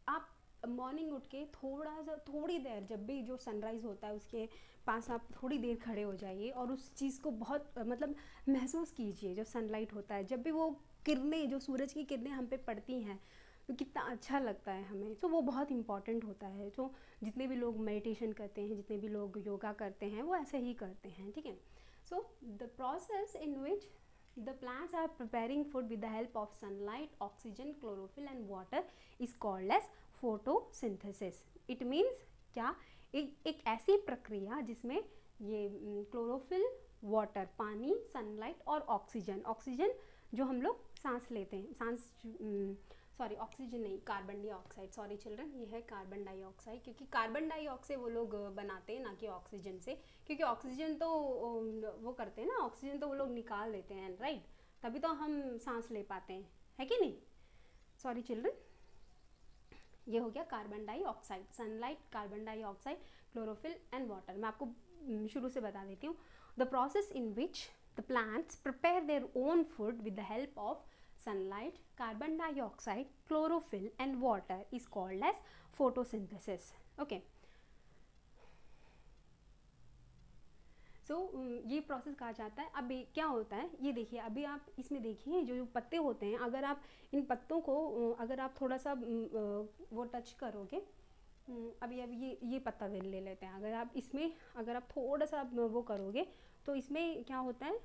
आप मॉर्निंग उठ के थोड़ी देर जब भी जो सनराइज़ होता है उसके पास आप थोड़ी देर खड़े हो जाइए और उस चीज़ को बहुत मतलब महसूस कीजिए। जो सनलाइट होता है, जब भी वो किरणें, जो सूरज की किरणें हम पे पड़ती हैं तो कितना अच्छा लगता है हमें। तो वो बहुत इम्पॉर्टेंट होता है। तो जितने भी लोग मेडिटेशन करते हैं, जितने भी लोग योगा करते हैं, वो ऐसे ही करते हैं, ठीक है। So the process in which the plants are preparing food with the help of sunlight, oxygen, chlorophyll and water is called as photosynthesis. It means क्या, एक ऐसी प्रक्रिया जिसमें ये क्लोरोफिल, वाटर पानी, सनलाइट और ऑक्सीजन, ऑक्सीजन जो हम लोग सांस लेते हैं, सांस सॉरी ऑक्सीजन नहीं, कार्बन डाइऑक्साइड, सॉरी चिल्ड्रन, ये है कार्बन डाइऑक्साइड, क्योंकि कार्बन डाइऑक्साइड वो लोग बनाते हैं ना कि ऑक्सीजन से, क्योंकि ऑक्सीजन तो वो करते हैं ना, ऑक्सीजन तो वो लोग निकाल देते हैं, राइट, तभी तो हम सांस ले पाते हैं, है कि नहीं। सॉरी चिल्ड्रन, ये हो गया carbon dioxide, sunlight, carbon dioxide, chlorophyll and water. मैं आपको शुरू से बता देती हूँ। The process in which the plants prepare their own food with the help of sunlight, carbon dioxide, chlorophyll and water is called as photosynthesis. Okay, so ये process कहा जाता है। अब क्या होता है, ये देखिए, अभी आप इसमें देखिए जो पत्ते होते हैं, अगर आप इन पत्तों को अगर आप थोड़ा सा वो टच करोगे, अभी ये पत्ता ले लेते हैं, अगर आप इसमें अगर आप थोड़ा सा वो करोगे तो इसमें क्या होता है,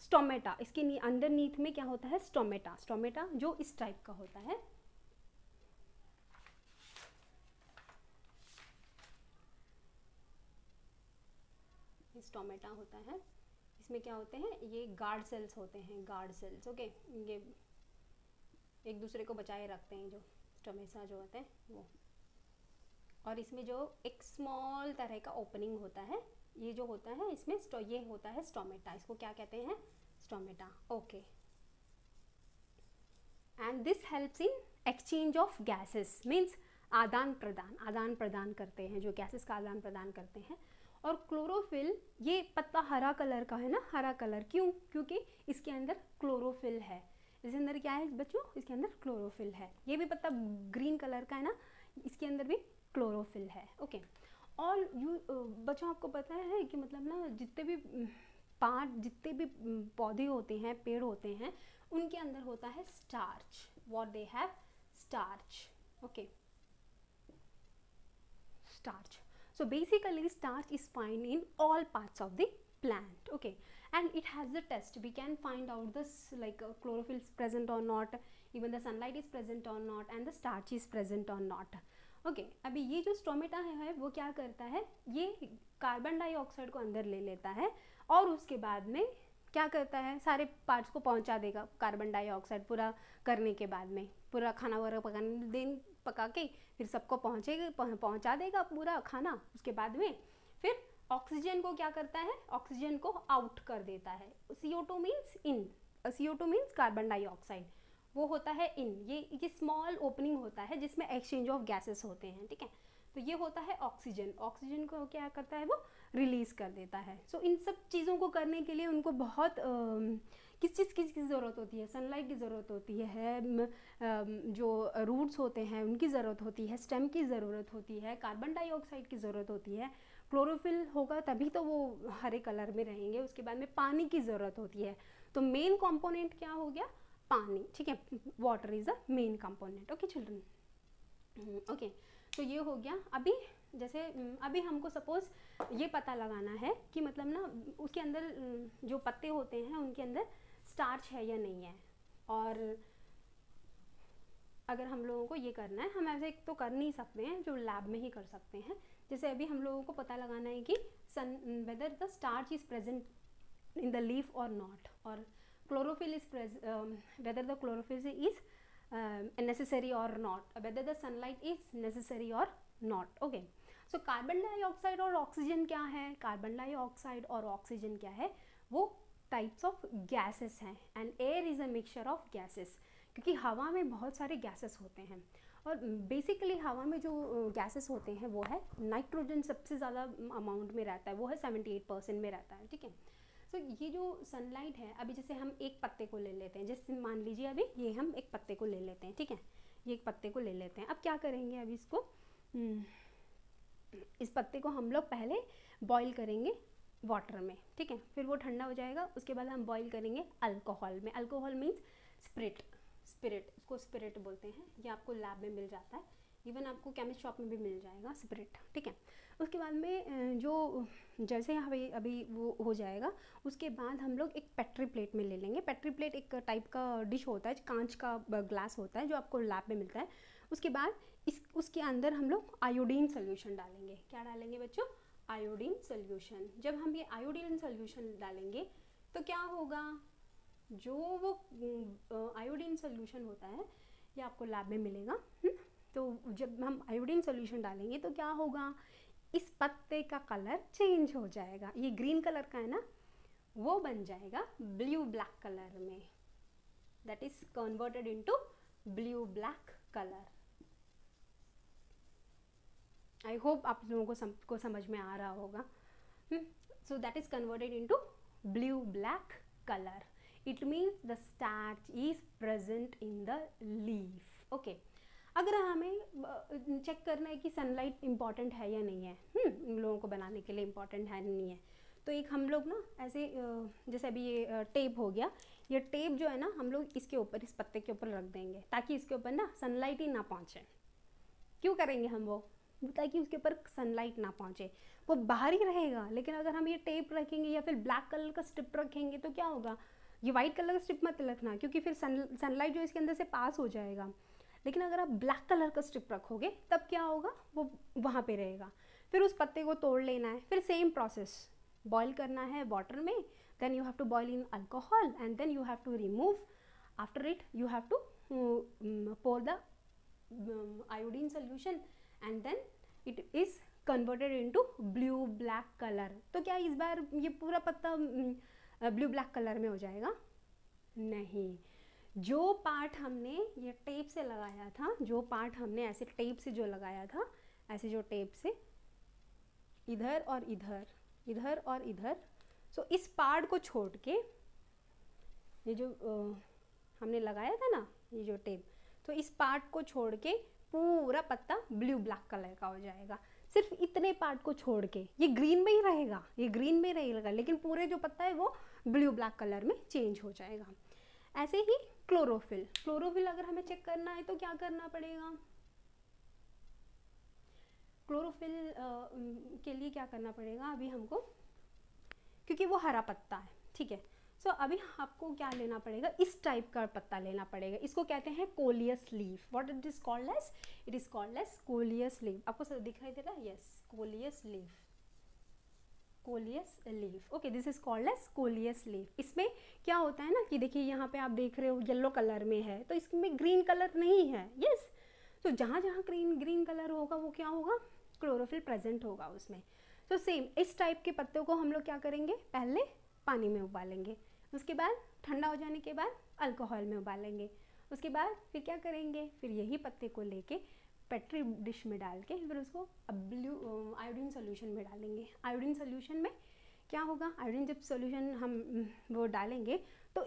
स्टोमेटा, इसके अंडरनीथ में क्या होता है, स्टोमेटा, स्टोमेटा जो इस टाइप का होता है। स्टोमेटा होता है, इसमें क्या होते हैं, ये गार्ड सेल्स होते हैं, गार्ड सेल्स। ओके, ये एक दूसरे को बचाए रखते हैं, जो स्टोमेटा जो होते हैं वो। और इसमें जो एक स्मॉल तरह का ओपनिंग होता है ये जो होता है इसमें ये होता है स्टोमेटा, इसको क्या कहते हैं, stomata. Okay, and this helps in exchange of gases, means आदान प्रदान करते हैं, जो गैसेस का आदान प्रदान करते हैं। और क्लोरोफिल, ये पत्ता हरा कलर का है ना, हरा कलर क्यों, क्योंकि इसके अंदर क्लोरोफिल है। इसके अंदर क्या है बच्चों, इसके अंदर क्लोरोफिल है। ये भी पत्ता ग्रीन कलर का है ना, इसके अंदर भी क्लोरोफिल है। ओके, और बच्चों आपको पता है कि मतलब ना जितने भी पौधे होते हैं, पेड़ होते हैं, उनके अंदर होता है starch, what they have, starch. Okay, starch. So basically starch is found in all parts of the plant. Okay, and it has the test, we can find out this like chlorophyll is present or not, even the sunlight is present or not, and the starch is present or not. Okay, अभी ये जो stomata है वो क्या करता है, ये carbon dioxide को अंदर ले लेता है और उसके बाद में क्या करता है, सारे पार्ट्स को पहुंचा देगा कार्बन डाइऑक्साइड पूरा करने के बाद में, पूरा खाना वगैरह पका के फिर सबको पहुंचा देगा पूरा खाना। उसके बाद में फिर ऑक्सीजन को क्या करता है, ऑक्सीजन को आउट कर देता है। CO2 means in, CO2 means carbon dioxide, वो होता है इन। ये स्मॉल ओपनिंग होता है जिसमें एक्सचेंज ऑफ गैसेस होते हैं, ठीक है। तो ये होता है ऑक्सीजन, ऑक्सीजन को क्या करता है, वो रिलीज कर देता है। सो इन सब चीज़ों को करने के लिए उनको बहुत किस चीज़ की ज़रूरत होती है, सनलाइट की ज़रूरत होती है, जो रूट्स होते हैं उनकी ज़रूरत होती है, स्टेम की ज़रूरत होती है, कार्बन डाइऑक्साइड की ज़रूरत होती है, क्लोरोफिल होगा तभी तो वो हरे कलर में रहेंगे। उसके बाद में पानी की ज़रूरत होती है। तो मेन कंपोनेंट क्या हो गया, पानी, ठीक है, water is a main component. Okay children, okay, तो ये हो गया। अभी जैसे अभी हमको सपोज ये पता लगाना है कि मतलब ना उसके अंदर जो पत्ते होते हैं उनके अंदर स्टार्च है या नहीं है। और अगर हम लोगों को ये करना है, हम ऐसे तो कर नहीं सकते हैं, जो लैब में ही कर सकते हैं। जैसे अभी हम लोगों को पता लगाना है कि whether the starch is present in the leaf और नॉट, और chlorophyll is whether the chlorophyll is necessary or not, whether the sunlight is necessary or not. Okay, so carbon dioxide और ऑक्सीजन क्या है, कार्बन डाइऑक्साइड और oxygen क्या है, वो types of gases हैं। And air is a mixture of gases, क्योंकि हवा में बहुत सारे गैसेस होते हैं। और बेसिकली हवा में जो गैसेस होते हैं वो है नाइट्रोजन, सबसे ज़्यादा अमाउंट में रहता है, वो है 78% में रहता है, ठीक है। तो ये जो सनलाइट है, अभी जैसे हम एक पत्ते को ले लेते हैं, जैसे मान लीजिए अभी ये हम एक पत्ते को ले लेते हैं, ठीक है, ये एक पत्ते को ले लेते हैं। अब क्या करेंगे, अभी इसको इस पत्ते को हम लोग पहले बॉईल करेंगे वाटर में, ठीक है, फिर वो ठंडा हो जाएगा। उसके बाद हम बॉईल करेंगे अल्कोहल में। अल्कोहल मीन्स स्पिरिट, इसको स्पिरिट बोलते हैं। ये आपको लैब में मिल जाता है, इवन आपको केमिस्ट शॉप में भी मिल जाएगा स्पिरिट, ठीक है। उसके बाद में जो जैसे अभी वो हो जाएगा, उसके बाद हम लोग एक पेट्री प्लेट में ले लेंगे। पेट्री प्लेट एक टाइप का डिश होता है, कांच का ग्लास होता है जो आपको लैब में मिलता है। उसके बाद उसके अंदर हम लोग आयोडीन सोल्यूशन डालेंगे। क्या डालेंगे बच्चों, आयोडीन सोल्यूशन। जब हम ये आयोडीन सोल्यूशन डालेंगे तो क्या होगा, जो वो आयोडीन सोल्यूशन होता है ये आपको लैब में मिलेगा। तो जब हम आयोडीन सोल्यूशन डालेंगे तो क्या होगा, इस पत्ते का कलर चेंज हो जाएगा। ये ग्रीन कलर का है ना, वो बन जाएगा ब्लू ब्लैक कलर में, that is converted into blue black colour. I hope आप लोगों को समझ में आ रहा होगा। So that is converted into blue black colour. It means the starch is present in the leaf. Okay, अगर हमें चेक करना है कि सनलाइट इम्पॉर्टेंट है या नहीं है, इन लोगों को बनाने के लिए इम्पॉर्टेंट है नहीं है, तो एक हम लोग ना ऐसे जैसे अभी ये टेप हो गया, ये टेप जो है ना हम लोग इसके ऊपर, इस पत्ते के ऊपर रख देंगे ताकि इसके ऊपर ना सनलाइट ही ना पहुँचे। क्यों करेंगे हम वो, ताकि उसके ऊपर सनलाइट ना पहुँचे, वो बाहर ही रहेगा। लेकिन अगर हम ये टेप रखेंगे या फिर ब्लैक कलर का स्ट्रिप रखेंगे तो क्या होगा, ये वाइट कलर का स्ट्रिप मत रखना, क्योंकि फिर सनलाइट जो इसके अंदर से पास हो जाएगा। लेकिन अगर आप ब्लैक कलर का स्ट्रिप रखोगे तब क्या होगा, वो वहाँ पे रहेगा। फिर उस पत्ते को तोड़ लेना है, फिर सेम प्रोसेस, बॉईल करना है वाटर में, then you have to boil in alcohol and then you have to remove, after it you have to pour the iodine solution and then it is converted into blue black colour. तो क्या इस बार ये पूरा पत्ता blue black colour में हो जाएगा? नहीं, जो पार्ट हमने ये टेप से लगाया था, जो पार्ट हमने ऐसे टेप से जो लगाया था, ऐसे जो टेप से इधर और इधर, इधर और इधर, सो इस पार्ट को छोड़ के ये जो हमने लगाया था ना ये जो टेप, तो इस पार्ट को छोड़ के पूरा पत्ता ब्लू ब्लैक कलर का हो जाएगा। सिर्फ इतने पार्ट को छोड़ के, ये ग्रीन में ही रहेगा, ये ग्रीन में ही रहेगा, लेकिन पूरे जो पत्ता है वो ब्लू ब्लैक कलर में चेंज हो जाएगा। ऐसे ही क्लोरोफिल, क्लोरोफिल अगर हमें चेक करना है तो क्या करना पड़ेगा? क्लोरोफिल के लिए क्या करना पड़ेगा अभी हमको, क्योंकि वो हरा पत्ता है, ठीक है। सो अभी आपको क्या लेना पड़ेगा, इस टाइप का पत्ता लेना पड़ेगा। इसको कहते हैं coleus leaf. What it is called as? It is called as coleus leaf. आपको सब दिखाई दे रहा है? Yes, coleus leaf, coleus leaf. Okay, this is called as coleus leaf. इसमें क्या होता है ना कि देखिए यहाँ पे आप देख रहे हो येलो कलर में है, तो इसमें ग्रीन कलर नहीं है। यस, तो जहाँ जहाँ ग्रीन कलर होगा वो क्या होगा? क्लोरोफिल प्रेजेंट होगा उसमें। तो सेम इस टाइप के पत्तों को हम लोग क्या करेंगे, पहले पानी में उबालेंगे, उसके बाद ठंडा हो जाने के बाद अल्कोहल में उबालेंगे, उसके बाद फिर क्या करेंगे, फिर यही पत्ते को लेके पेट्री डिश में डाल के फिर उसको ब्लू आयोडीन सोल्यूशन में डालेंगे। आयोडीन सोल्यूशन में क्या होगा, आयोडीन जब सोल्यूशन हम वो डालेंगे तो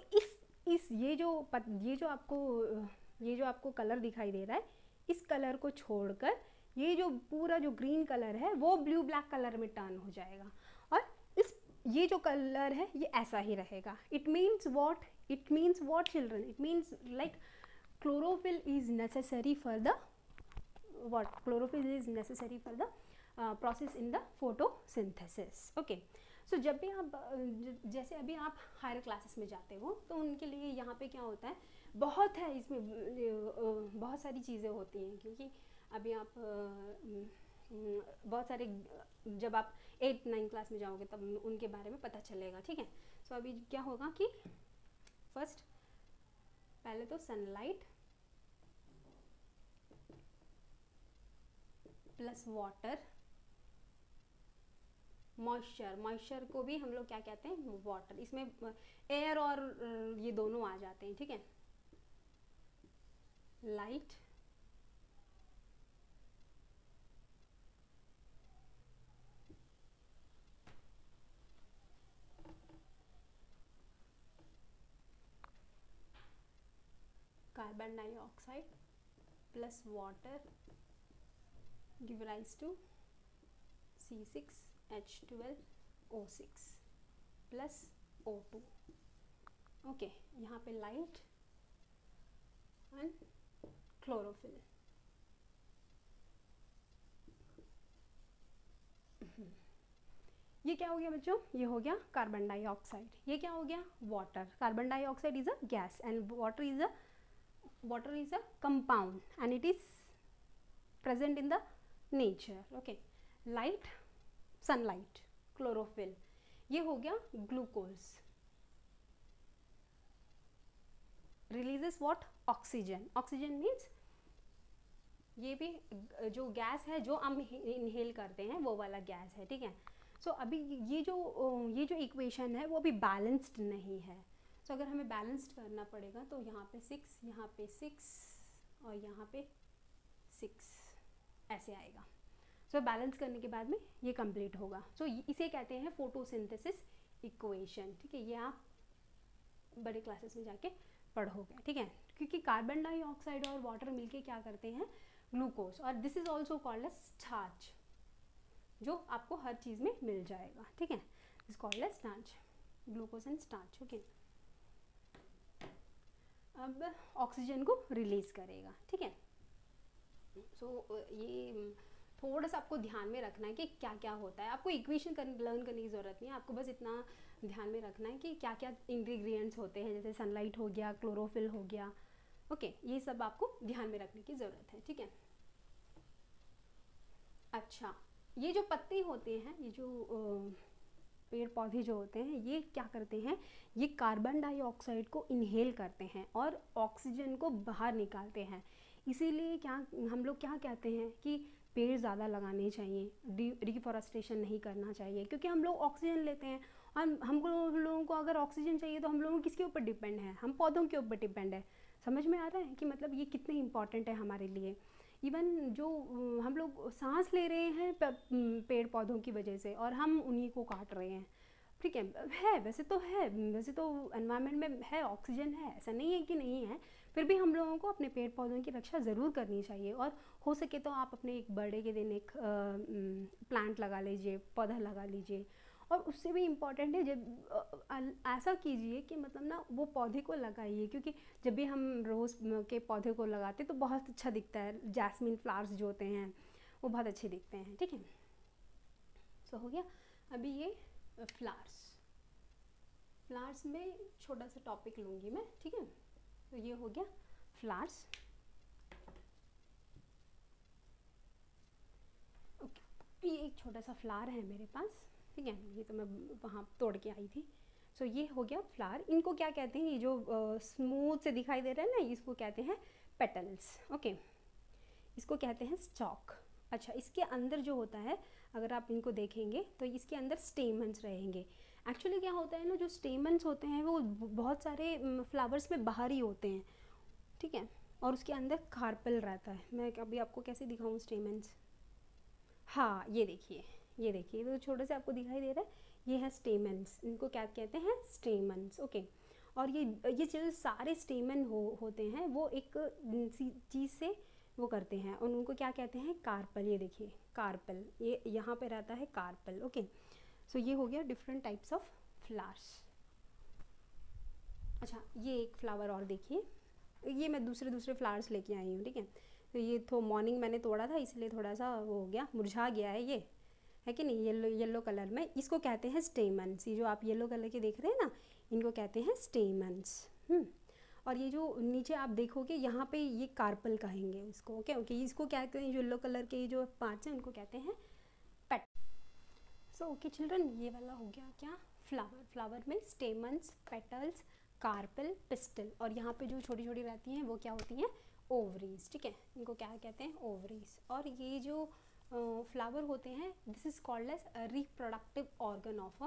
इस ये जो आपको कलर दिखाई दे रहा है, इस कलर को छोड़कर ये जो पूरा जो ग्रीन कलर है वो ब्लू ब्लैक कलर में टर्न हो जाएगा, और ये जो कलर है ये ऐसा ही रहेगा। It means what? It means what children? It means like chlorophyll is necessary for the what? Chlorophyll is necessary for the process in the photosynthesis. Okay. So जब भी आप जैसे अभी आप हायर क्लासेस में जाते हो तो उनके लिए यहाँ पे क्या होता है, बहुत है इसमें, बहुत सारी चीज़ें होती हैं, क्योंकि अभी आप बहुत सारे, जब आप 8-9 क्लास में जाओगे तब उनके बारे में पता चलेगा, ठीक है। सो अभी क्या होगा कि फर्स्ट पहले तो सनलाइट प्लस वाटर, मॉइस्चर को भी हम लोग क्या कहते हैं, वाटर। इसमें एयर और ये दोनों आ जाते हैं, ठीक है। Light carbon dioxide plus water give rise to C6H12O6 plus O2. Okay, यहाँ पे लाइट एंड क्लोरोफिल। ये क्या हो गया बच्चों? ये हो गया कार्बन डाइऑक्साइड। ये क्या हो गया? Water. Carbon dioxide is a gas and water is a compound and it is present in the nature. Okay, light, sunlight, chlorophyll, ये हो गया glucose. Releases what? Oxygen. Oxygen means ये भी जो गैस है जो हम इनहेल करते हैं वो वाला गैस है, ठीक है। सो अभी ये जो इक्वेशन है वो अभी बैलेंस्ड नहीं है। सो अगर हमें बैलेंस्ड करना पड़ेगा तो यहाँ पे 6, यहाँ पे 6 और यहाँ पे 6 ऐसे आएगा। सो बैलेंस करने के बाद में ये कंप्लीट होगा। सो इसे कहते हैं फोटोसिंथेसिस इक्वेशन, ठीक है। ये आप बड़े क्लासेस में जाके पढ़ोगे, ठीक है। क्योंकि कार्बन डाइऑक्साइड और वाटर मिलके क्या करते हैं, ग्लूकोज, और this is also called as starch, जो आपको हर चीज़ में मिल जाएगा, ठीक है। Is called as starch, glucose and starch. Okay, अब ऑक्सीजन को रिलीज करेगा, ठीक है। सो ये थोड़ा सा आपको ध्यान में रखना है कि क्या क्या होता है। आपको इक्वेशन लर्न करने की ज़रूरत नहीं है, आपको बस इतना ध्यान में रखना है कि क्या क्या इंग्रेडिएंट्स होते हैं, जैसे सनलाइट हो गया, क्लोरोफिल हो गया। ओके, ये सब आपको ध्यान में रखने की ज़रूरत है, ठीक है। अच्छा, ये जो पत्ते होते हैं, ये जो पेड़ पौधे जो होते हैं, ये क्या करते हैं, ये कार्बन डाइऑक्साइड को इनहेल करते हैं और ऑक्सीजन को बाहर निकालते हैं। इसीलिए क्या हम लोग क्या कहते हैं कि पेड़ ज़्यादा लगाने चाहिए, डिफॉरेस्टेशन नहीं करना चाहिए, क्योंकि हम लोग ऑक्सीजन लेते हैं और हम लोगों को अगर ऑक्सीजन चाहिए तो हम लोगों किसके ऊपर डिपेंड है, हम पौधों के ऊपर डिपेंड है। समझ में आ रहा है कि मतलब ये कितने इम्पॉर्टेंट है हमारे लिए। इवन जो हम लोग सांस ले रहे हैं पेड़ पौधों की वजह से, और हम उन्हीं को काट रहे हैं। ठीक है वैसे तो एनवायरनमेंट में है, ऑक्सीजन है, ऐसा नहीं है कि नहीं है, फिर भी हम लोगों को अपने पेड़ पौधों की रक्षा ज़रूर करनी चाहिए। और हो सके तो आप अपने एक बर्थडे के दिन एक प्लांट लगा लीजिए, पौधा लगा लीजिए। और उससे भी इम्पॉर्टेंट है जब ऐसा कीजिए कि मतलब ना वो पौधे को लगाइए, क्योंकि जब भी हम रोज़ के पौधे को लगाते तो बहुत अच्छा दिखता है। जैस्मिन फ्लावर्स जो होते हैं वो बहुत अच्छे दिखते हैं। ठीक है, तो हो गया। अभी ये फ्लावर्स में छोटा सा टॉपिक लूँगी मैं। ठीक है, तो ये हो गया फ्लावर्स। ओके, ये एक छोटा सा फ्लावर है मेरे पास। ठीक है, ये तो मैं वहाँ तोड़ के आई थी। सो ये हो गया फ्लावर। इनको क्या कहते हैं, ये जो स्मूथ से दिखाई दे रहा है ना, इसको कहते हैं पेटल्स। ओके, इसको कहते हैं स्टॉक। अच्छा, इसके अंदर जो होता है, अगर आप इनको देखेंगे तो इसके अंदर स्टेमन्स रहेंगे। एक्चुअली क्या होता है ना, जो स्टेमन्स होते हैं वो बहुत सारे फ्लावर्स में बाहर ही होते हैं। ठीक है, और उसके अंदर कार्पल रहता है। मैं अभी आपको कैसे दिखाऊं स्टेमन्स। हाँ, ये देखिए तो छोटे से आपको दिखाई दे रहा है, ये है स्टेमन्स। इनको क्या कहते हैं, स्टेमन्स। ओके, और ये जो सारे स्टेमन होते हैं वो एक चीज़ से वो करते हैं, और उनको क्या कहते हैं, कार्पल। ये देखिए कार्पल, ये यहाँ पे रहता है कार्पल। ओके, सो ये हो गया डिफरेंट टाइप्स ऑफ फ्लावर्स। अच्छा, ये एक फ्लावर और देखिए, ये मैं दूसरे फ्लावर्स लेके आई हूँ। ठीक है, तो ये तो मॉर्निंग मैंने तोड़ा था, इसलिए थोड़ा सा वो हो गया, मुरझा गया है ये, है कि नहीं, येलो कलर में। इसको कहते हैं स्टेमन्स। ये जो आप येलो कलर के देख रहे हैं ना, इनको कहते हैं स्टेमन्स। और ये जो नीचे आप देखोगे यहाँ पे, ये कार्पल कहेंगे इसको। ओके, इसको क्या कहते हैं, येलो कलर के जो पार्ट्स हैं उनको कहते हैं पेट। सो ओके चिल्ड्रन, ये वाला हो गया क्या, फ्लावर में स्टेमन्स, पेटल्स, कार्पल, पिस्टल, और यहाँ पे जो छोटी छोटी रहती हैं वो क्या होती हैं, ओवरीज। ठीक है, इनको क्या कहते हैं, ओवरीज। और ये जो फ्लावर होते हैं, this is called as reproductive organ of a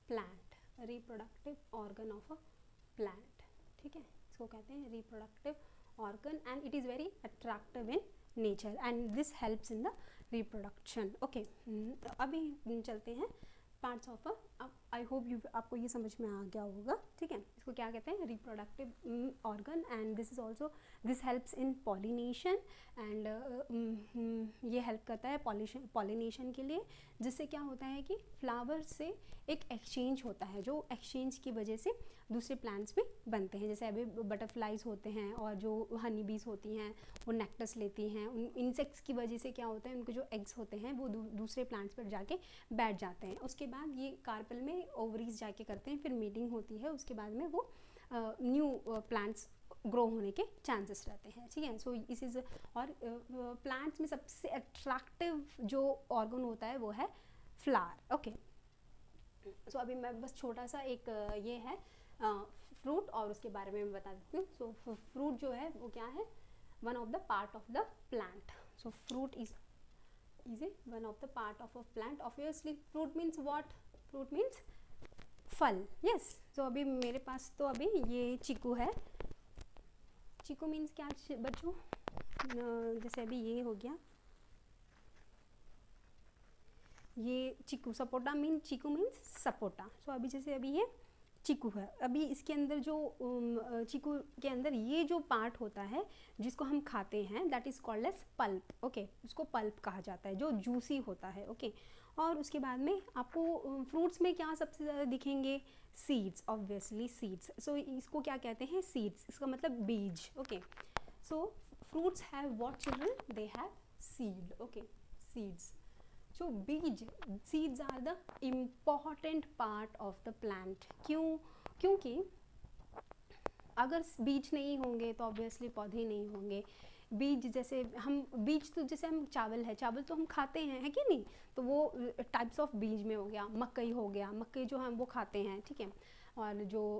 plant. Reproductive organ of a plant. ठीक है, इसको कहते हैं reproductive organ, and it is very attractive in nature and this helps in the reproduction. Okay, अभी चलते हैं parts of a, I hope आपको ये समझ में आ गया होगा। ठीक है, इसको क्या कहते हैं, reproductive organ, and this helps in pollination, and ये हेल्प करता है पॉलिनेशन के लिए, जिससे क्या होता है कि फ्लावर से एक एक्सचेंज होता है, जो एक्सचेंज की वजह से दूसरे प्लांट्स भी बनते हैं। जैसे अभी बटरफ्लाइज होते हैं और जो हनी बीज होती हैं वो नेक्टस लेती हैं, उन इंसेक्ट्स की वजह से क्या होता है, उनके जो एग्स होते हैं वो दूसरे प्लांट्स पर जाके बैठ जाते हैं। उसके बाद ये कार्पल में ओवरीज जाके करते हैं, फिर मीटिंग होती है, उसके बाद में वो न्यू प्लांट्स ग्रो होने के चांसेस रहते हैं। ठीक है, सो इस इज़, और प्लांट्स में सबसे अट्रैक्टिव जो ऑर्गन होता है वो है फ्लावर। ओके, सो अभी मैं बस छोटा सा एक ये है फ्रूट, और उसके बारे में मैं बता देती हूँ। सो फ्रूट जो है वो क्या है, one of the part of the plant. So fruit is one of the part of a plant. Obviously fruit means what, fruit means फल। यस, सो अभी मेरे पास तो अभी ये चीकू है। चीकू मीन्स क्या बच्चों, जैसे अभी ये हो गया, ये चीकू, सपोटा मीन चीकू मीन्स सपोटा। सो अभी जैसे अभी ये चीकू है, अभी इसके अंदर जो चीकू के अंदर ये जो पार्ट होता है जिसको हम खाते हैं, that is called as pulp. Okay, उसको पल्प कहा जाता है, जो जूसी होता है। ओके, और उसके बाद में आपको फ्रूट्स में क्या सबसे ज़्यादा दिखेंगे, सीड्स, ऑब्वियसली सीड्स। सो इसको क्या कहते हैं, सीड्स, इसका मतलब बीज। Okay, so fruits have what children, they have seed. Okay, seeds. So seeds are the important part of the plant. क्योंकि अगर बीज नहीं होंगे तो ऑब्वियसली पौधे नहीं होंगे। बीज जैसे हम चावल है, तो हम खाते हैं, है कि नहीं, तो वो टाइप्स ऑफ बीज में हो गया। मकई हो गया, मकई जो हम वो खाते हैं। ठीक है, और जो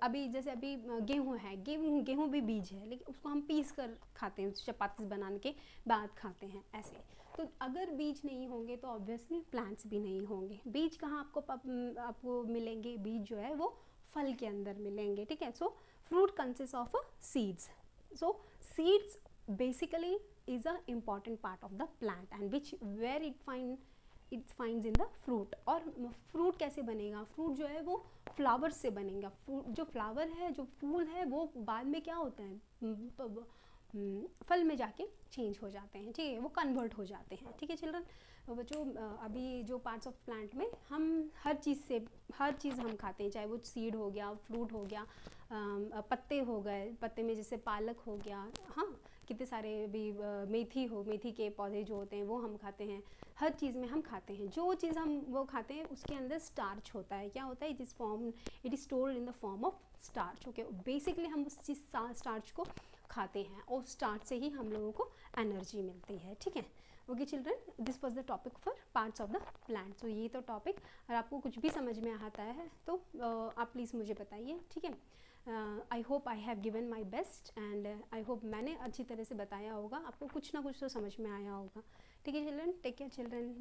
अभी जैसे अभी गेहूँ है, गेहूँ भी बीज है, लेकिन उसको हम पीस कर खाते हैं, चपाती बनाने के बाद खाते हैं, ऐसे। तो अगर बीज नहीं होंगे तो ऑब्वियसली प्लांट्स भी नहीं होंगे। बीज कहाँ आपको मिलेंगे? बीज जो है वो फल के अंदर मिलेंगे, ठीक है। सो fruit consist of seeds. So seeds basically is a important part of the plant and which where it finds in the fruit। और फ्रूट कैसे बनेगा? फ्रूट जो है वो फ्लावर से बनेगा। जो फ्लावर है, जो फूल है, वो बाद में क्या होता है, फल में जाके चेंज हो जाते हैं, ठीक है, वो कन्वर्ट हो जाते हैं, ठीक है चिल्ड्रन। बच्चों अभी जो पार्ट्स ऑफ प्लांट में हम हर चीज़ हम खाते हैं, चाहे वो सीड हो गया, फ्रूट हो गया, पत्ते हो गए, पत्ते में जैसे पालक हो गया, हाँ कितने सारे भी, मेथी के पौधे जो होते हैं वो हम खाते हैं। हर चीज़ में हम खाते हैं, जो चीज़ हम वो खाते हैं उसके अंदर स्टार्च होता है। क्या होता है? It is stored in the form of starch. Okay, basically हम उस चीज़ स्टार्च को खाते हैं और स्टार्च से ही हम लोगों को एनर्जी मिलती है, ठीक है। Okay children, this was the topic for parts of the plant. तो ये तो टॉपिक, अगर आपको कुछ भी समझ में आता है तो आप प्लीज़ मुझे बताइए, ठीक है। I hope I have given my best and I hope मैंने अच्छी तरह से बताया होगा, आपको कुछ ना कुछ तो समझ में आया होगा, ठीक है चिल्ड्रन। Take care children.